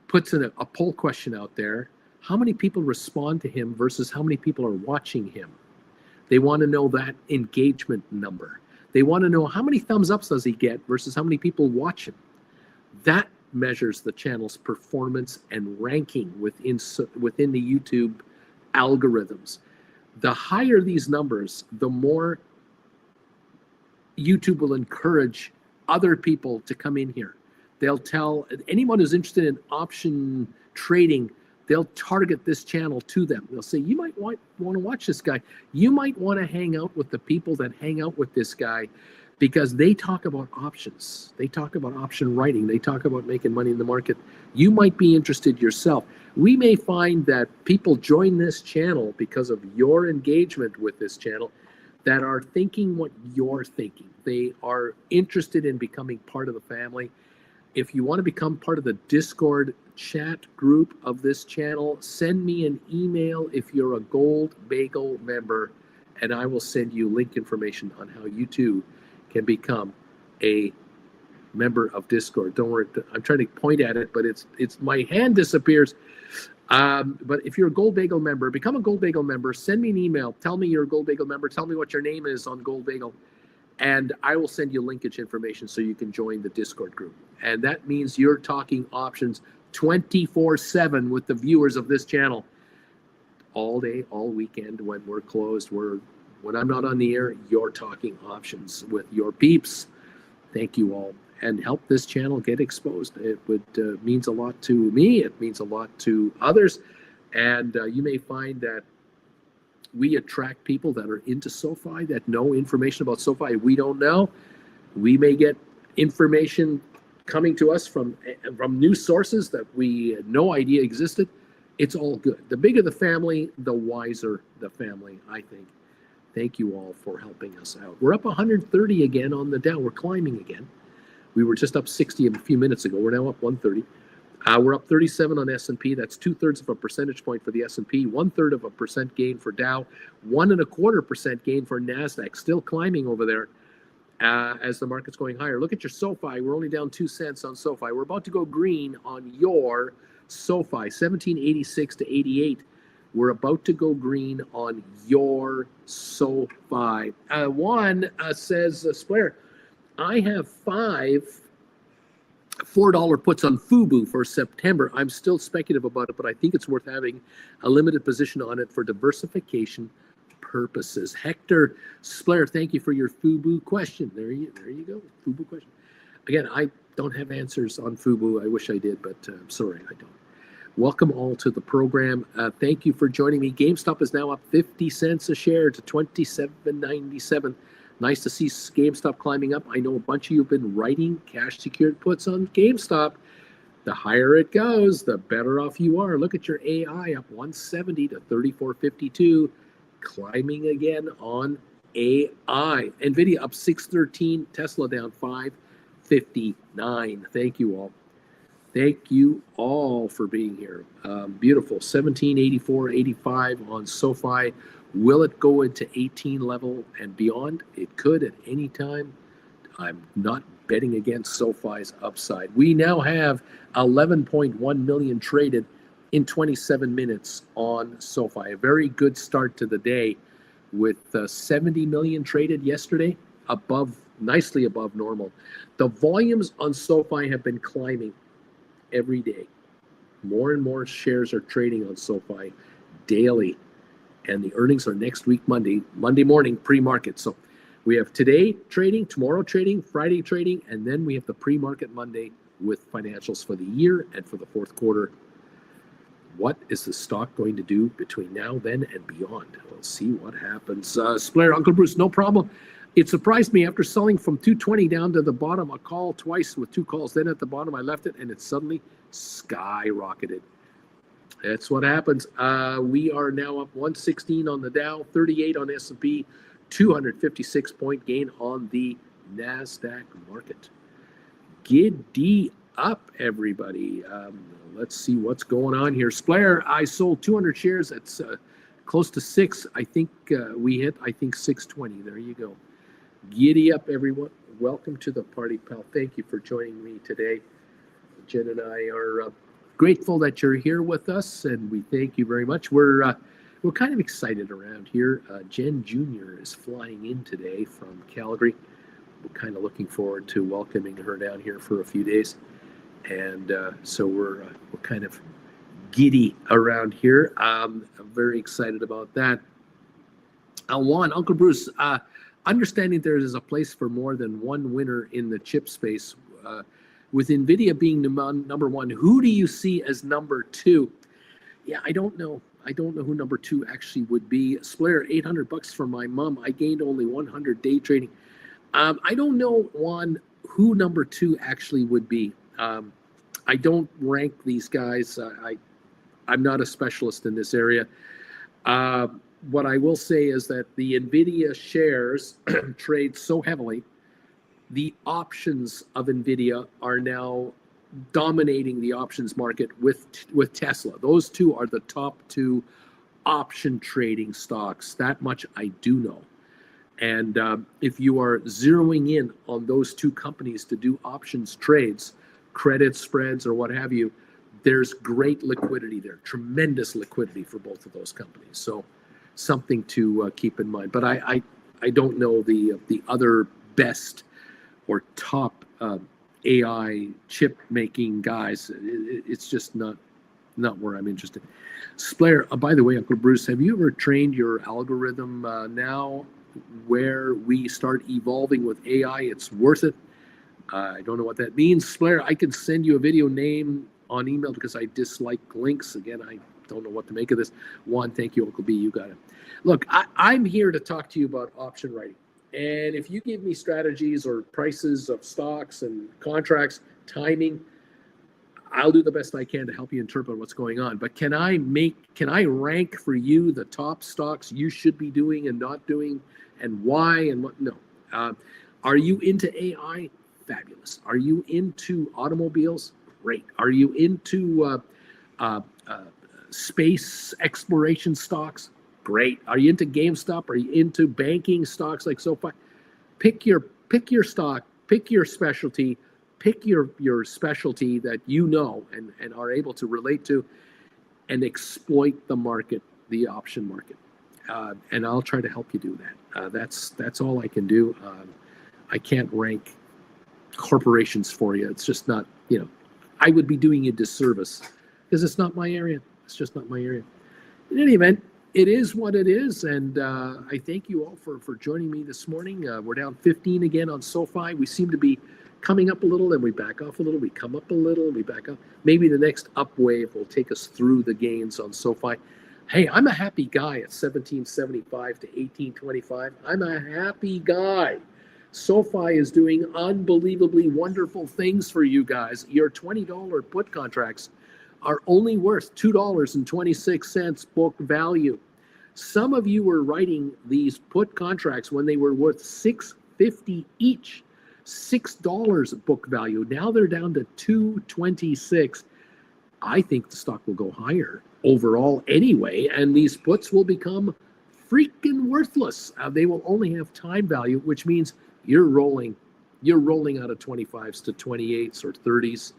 puts in a poll question out there, how many people respond to him versus how many people are watching him. They want to know that engagement number. They want to know how many thumbs ups does he get versus how many people watch him. That measures the channel's performance and ranking within the YouTube algorithms. The higher these numbers, the more YouTube will encourage other people to come in here. They'll tell anyone who's interested in option trading, they'll target this channel to them. They'll say, you might want to watch this guy. You might want to hang out with the people that hang out with this guy because they talk about options. They talk about option writing. They talk about making money in the market. You might be interested yourself. We may find that people join this channel because of your engagement with this channel that are thinking what you're thinking. They are interested in becoming part of the family. If you want to become part of the Discord chat group of this channel, send me an email if you're a Gold Bagel member, and I will send you link information on how you too can become a member of Discord. Don't worry, I'm trying to point at it, but it's my hand disappears. But if you're a Gold Bagel member, become a Gold Bagel member, send me an email, tell me you're a Gold Bagel member, tell me what your name is on Gold Bagel, and I will send you linkage information so you can join the Discord group. And that means you're talking options 24/7 with the viewers of this channel all day, all weekend. When we're closed, when I'm not on the air, you're talking options with your peeps. Thank you all, and help this channel get exposed. It would means a lot to me. It means a lot to others, and you may find that we attract people that are into SOFI, that know information about SOFI we don't know. We may get information coming to us from news sources that we had no idea existed. It's all good. The bigger the family, the wiser the family, I think. Thank you all for helping us out. We're up 130 again on the Dow. We're climbing again. We were just up 60 a few minutes ago. We're now up 130. We're up 37 on S&P. That's 2/3 of a percentage point for the S&P, 1/3 of a percent gain for Dow, 1.25% gain for NASDAQ. Still climbing over there as the market's going higher. Look at your SOFI. We're only down 2 cents on SOFI. We're about to go green on your SOFI, 1786 to 88. We're about to go green on your SOFI. One says, Splair, I have 5 $4 puts on FUBU for September. I'm still speculative about it, but I think it's worth having a limited position on it for diversification purposes. Hector Splair, thank you for your FUBU question. There you go, FUBU question. Again, I don't have answers on FUBU. I wish I did, but I'm sorry, I don't. Welcome all to the program. Thank you for joining me. GameStop is now up 50 cents a share to $27.97. Nice to see GameStop climbing up. I know a bunch of you have been writing cash secured puts on GameStop. The higher it goes, the better off you are. Look at your AI up 170 to 34.52, climbing again on AI. NVIDIA up 613, Tesla down 559. Thank you all. Thank you all for being here. Beautiful. 1784.85 on SOFI. Will it go into 18 level and beyond? It could at any time. I'm not betting against SOFI's upside. We now have 11.1 million traded in 27 minutes on SOFI. A very good start to the day with 70 million traded yesterday, nicely above normal. The volumes on SOFI have been climbing every day. More and more shares are trading on SOFI daily. And the earnings are next week, Monday morning, pre-market. So we have today trading, tomorrow trading, Friday trading, and then we have the pre-market Monday with financials for the year and for the fourth quarter. What is the stock going to do between now, then, and beyond? We'll see what happens. Splair, Uncle Bruce, no problem. It surprised me after selling from 220 down to the bottom, a call twice with 2 calls. Then at the bottom, I left it, and it suddenly skyrocketed. That's what happens. We are now up 116 on the Dow, 38 on S&P, 256-point gain on the NASDAQ market. Giddy up, everybody. Let's see what's going on here. Splair, I sold 200 shares. That's close to 6. I think we hit, 620. There you go. Giddy up, everyone. Welcome to the party, pal. Thank you for joining me today. Jen and I are grateful that you're here with us, and we thank you very much. We're kind of excited around here. Jen Jr. is flying in today from Calgary. We're kind of looking forward to welcoming her down here for a few days, and so we're kind of giddy around here. I'm very excited about that. Juan, Uncle Bruce, understanding there is a place for more than one winner in the chip space. With NVIDIA being number 1, who do you see as number 2? Yeah, I don't know. I don't know who number 2 actually would be. Splair, $800 for my mom. I gained only 100 day trading. I don't know, Juan, who number 2 actually would be. I don't rank these guys. I'm not a specialist in this area. What I will say is that the NVIDIA shares trade so heavily, the options of NVIDIA are now dominating the options market with Tesla. Those two are the top two option trading stocks. That much I do know. And if you are zeroing in on those two companies to do options trades, credit spreads or what have you, there's great liquidity there, tremendous liquidity for both of those companies. So something to keep in mind. But I don't know the other best or top AI chip making guys. It's just not where I'm interested. Splair, by the way, Uncle Bruce, have you ever trained your algorithm now where we start evolving with AI? It's worth it. I don't know what that means. Splair, I can send you a video name on email because I dislike links. Again, I don't know what to make of this. Juan, thank you, Uncle B. You got it. Look, I'm here to talk to you about option writing. And if you give me strategies or prices of stocks and contracts, timing, I'll do the best I can to help you interpret what's going on. But can I rank for you the top stocks you should be doing and not doing, and why and what? No. Are you into AI? Fabulous. Are you into automobiles? Great. Are you into space exploration stocks? Great. Are you into GameStop? Are you into banking stocks like SoFi? Pick your stock, pick your specialty, pick your specialty that you know and are able to relate to, and exploit the market, the option market. And I'll try to help you do that. That's all I can do. I can't rank corporations for you. It's just not, I would be doing you a disservice because it's not my area. It's just not my area. In any event, it is what it is, and I thank you all for joining me this morning. We're down 15 again on SoFi. We seem to be coming up a little, then we back off a little. We come up a little, we back up. Maybe the next up wave will take us through the gains on SoFi. Hey, I'm a happy guy at 1775 to 1825. I'm a happy guy. SoFi is doing unbelievably wonderful things for you guys. Your $20 put contracts are only worth $2.26 book value. Some of you were writing these put contracts when they were worth $6.50 each, $6 book value. Now they're down to $2.26. I think the stock will go higher overall anyway, and these puts will become freaking worthless. They will only have time value, which means you're rolling out of 25s to 28s or 30s,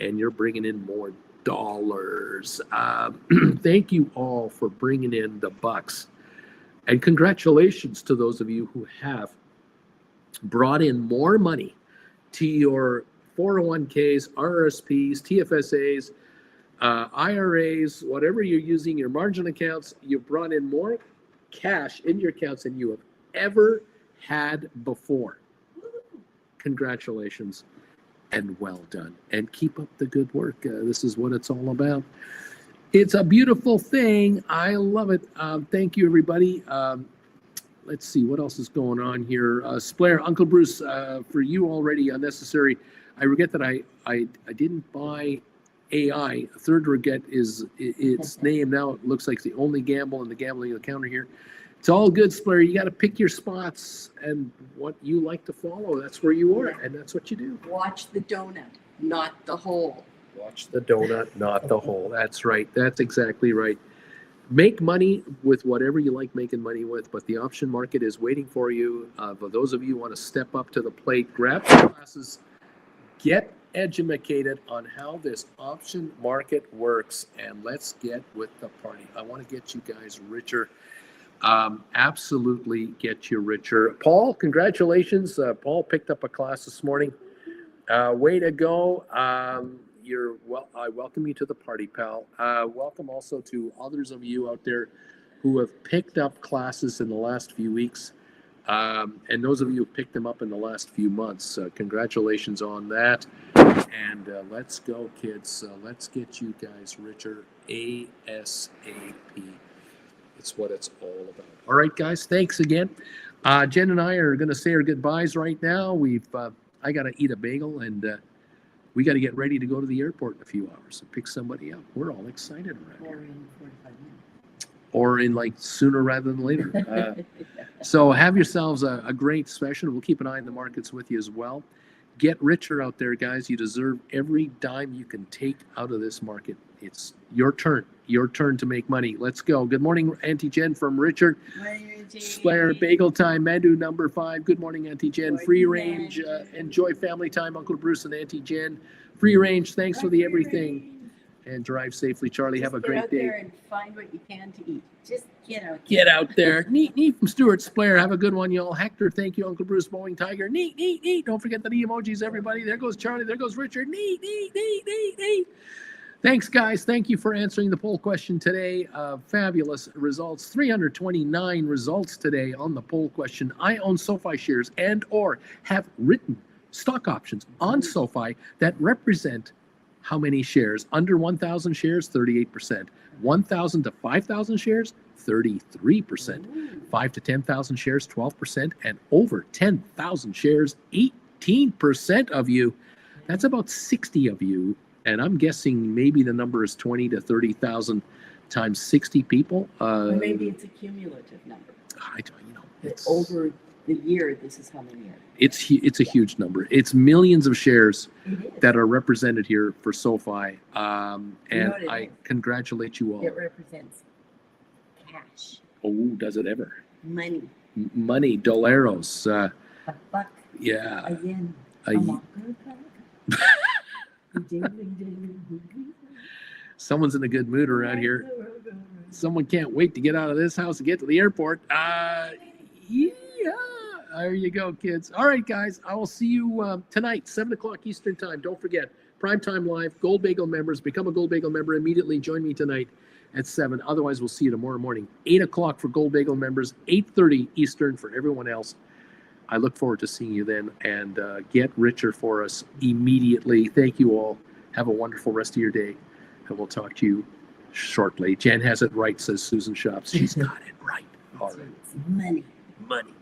and you're bringing in more dollars. Thank you all for bringing in the bucks, and congratulations to those of you who have brought in more money to your 401ks, RRSPs, TFSAs, IRAs, whatever you're using, your margin accounts. You've brought in more cash in your accounts than you have ever had before. Congratulations. And well done. And keep up the good work. This is what it's all about. It's a beautiful thing. I love it. Thank you, everybody. Let's see what else is going on here. Splair, Uncle Bruce, for you already unnecessary. I regret that I didn't buy AI. A third regret is its name. Now it looks like the only gamble in the gambling counter here. It's all good, Splair. You got to pick your spots and what you like to follow. That's where you are, and that's what you do. Watch the donut, not the hole. Watch the donut, not the hole. That's right. That's exactly right. Make money with whatever you like making money with, but the option market is waiting for you. For those of you who want to step up to the plate, grab some classes, get educated on how this option market works, and let's get with the party. I want to get you guys richer. Absolutely get you richer. Paul, congratulations. Paul picked up a class this morning. Way to go. I welcome you to the party, pal. Welcome also to others of you out there who have picked up classes in the last few weeks. And those of you who picked them up in the last few months. Congratulations on that. And let's go, kids. Let's get you guys richer ASAP. It's what it's all about. All right, guys. Thanks again. Jen and I are going to say our goodbyes right now. I got to eat a bagel and We got to get ready to go to the airport in a few hours and pick somebody up. We're all excited around Or here. in 45 minutes. Or in like sooner rather than later. So have yourselves a great session. We'll keep an eye on the markets with you as well. Get richer out there, guys. You deserve every dime you can take out of this market. It's your turn to make money. Let's go. Good morning, Auntie Jen from Richard. Splair, Bagel Time, Mandu number 5. Good morning, Auntie Jen. Free range, enjoy family time, Uncle Bruce and Auntie Jen. Free range, thanks for the everything. And drive safely, Charlie. Have a great day. Get out there and find what you can to eat. Just get out. Get out there. Neat from Stuart Splair. Have a good one, y'all. Hector, thank you, Uncle Bruce, Boeing Tiger. Neat. Don't forget the emojis, everybody. There goes Charlie. There goes Richard. Neat. Thanks, guys. Thank you for answering the poll question today. Fabulous results. 329 results today on the poll question. I own SOFI shares and or have written stock options on SOFI that represent how many shares? Under 1,000 shares, 38%. 1,000 to 5,000 shares, 33%. 5 to 10,000 shares, 12%. And over 10,000 shares, 18% of you. That's about 60 of you. And I'm guessing maybe the number is 20 to 30,000 times 60 people. Or maybe it's a cumulative number. It's over the year, this is how many are. It's a huge number. It's millions of shares that are represented here for SOFI. And I congratulate you all. It represents cash. Oh, does it ever? Money. Money, doleros. A buck. Yeah. A yen. Someone's in a good mood around here. Someone can't wait to get out of this house and get to the airport. Yeah. There you go, kids. All right, guys. I will see you tonight, 7 o'clock Eastern time. Don't forget, Primetime Live, Gold Bagel members. Become a Gold Bagel member immediately. Join me tonight at 7. Otherwise, we'll see you tomorrow morning, 8 o'clock for Gold Bagel members, 8:30 Eastern for everyone else. I look forward to seeing you then, and get richer for us immediately. Thank you all. Have a wonderful rest of your day, and we'll talk to you shortly. Jen has it right, says Susan Shops. She's got it right. All right. Money. Money.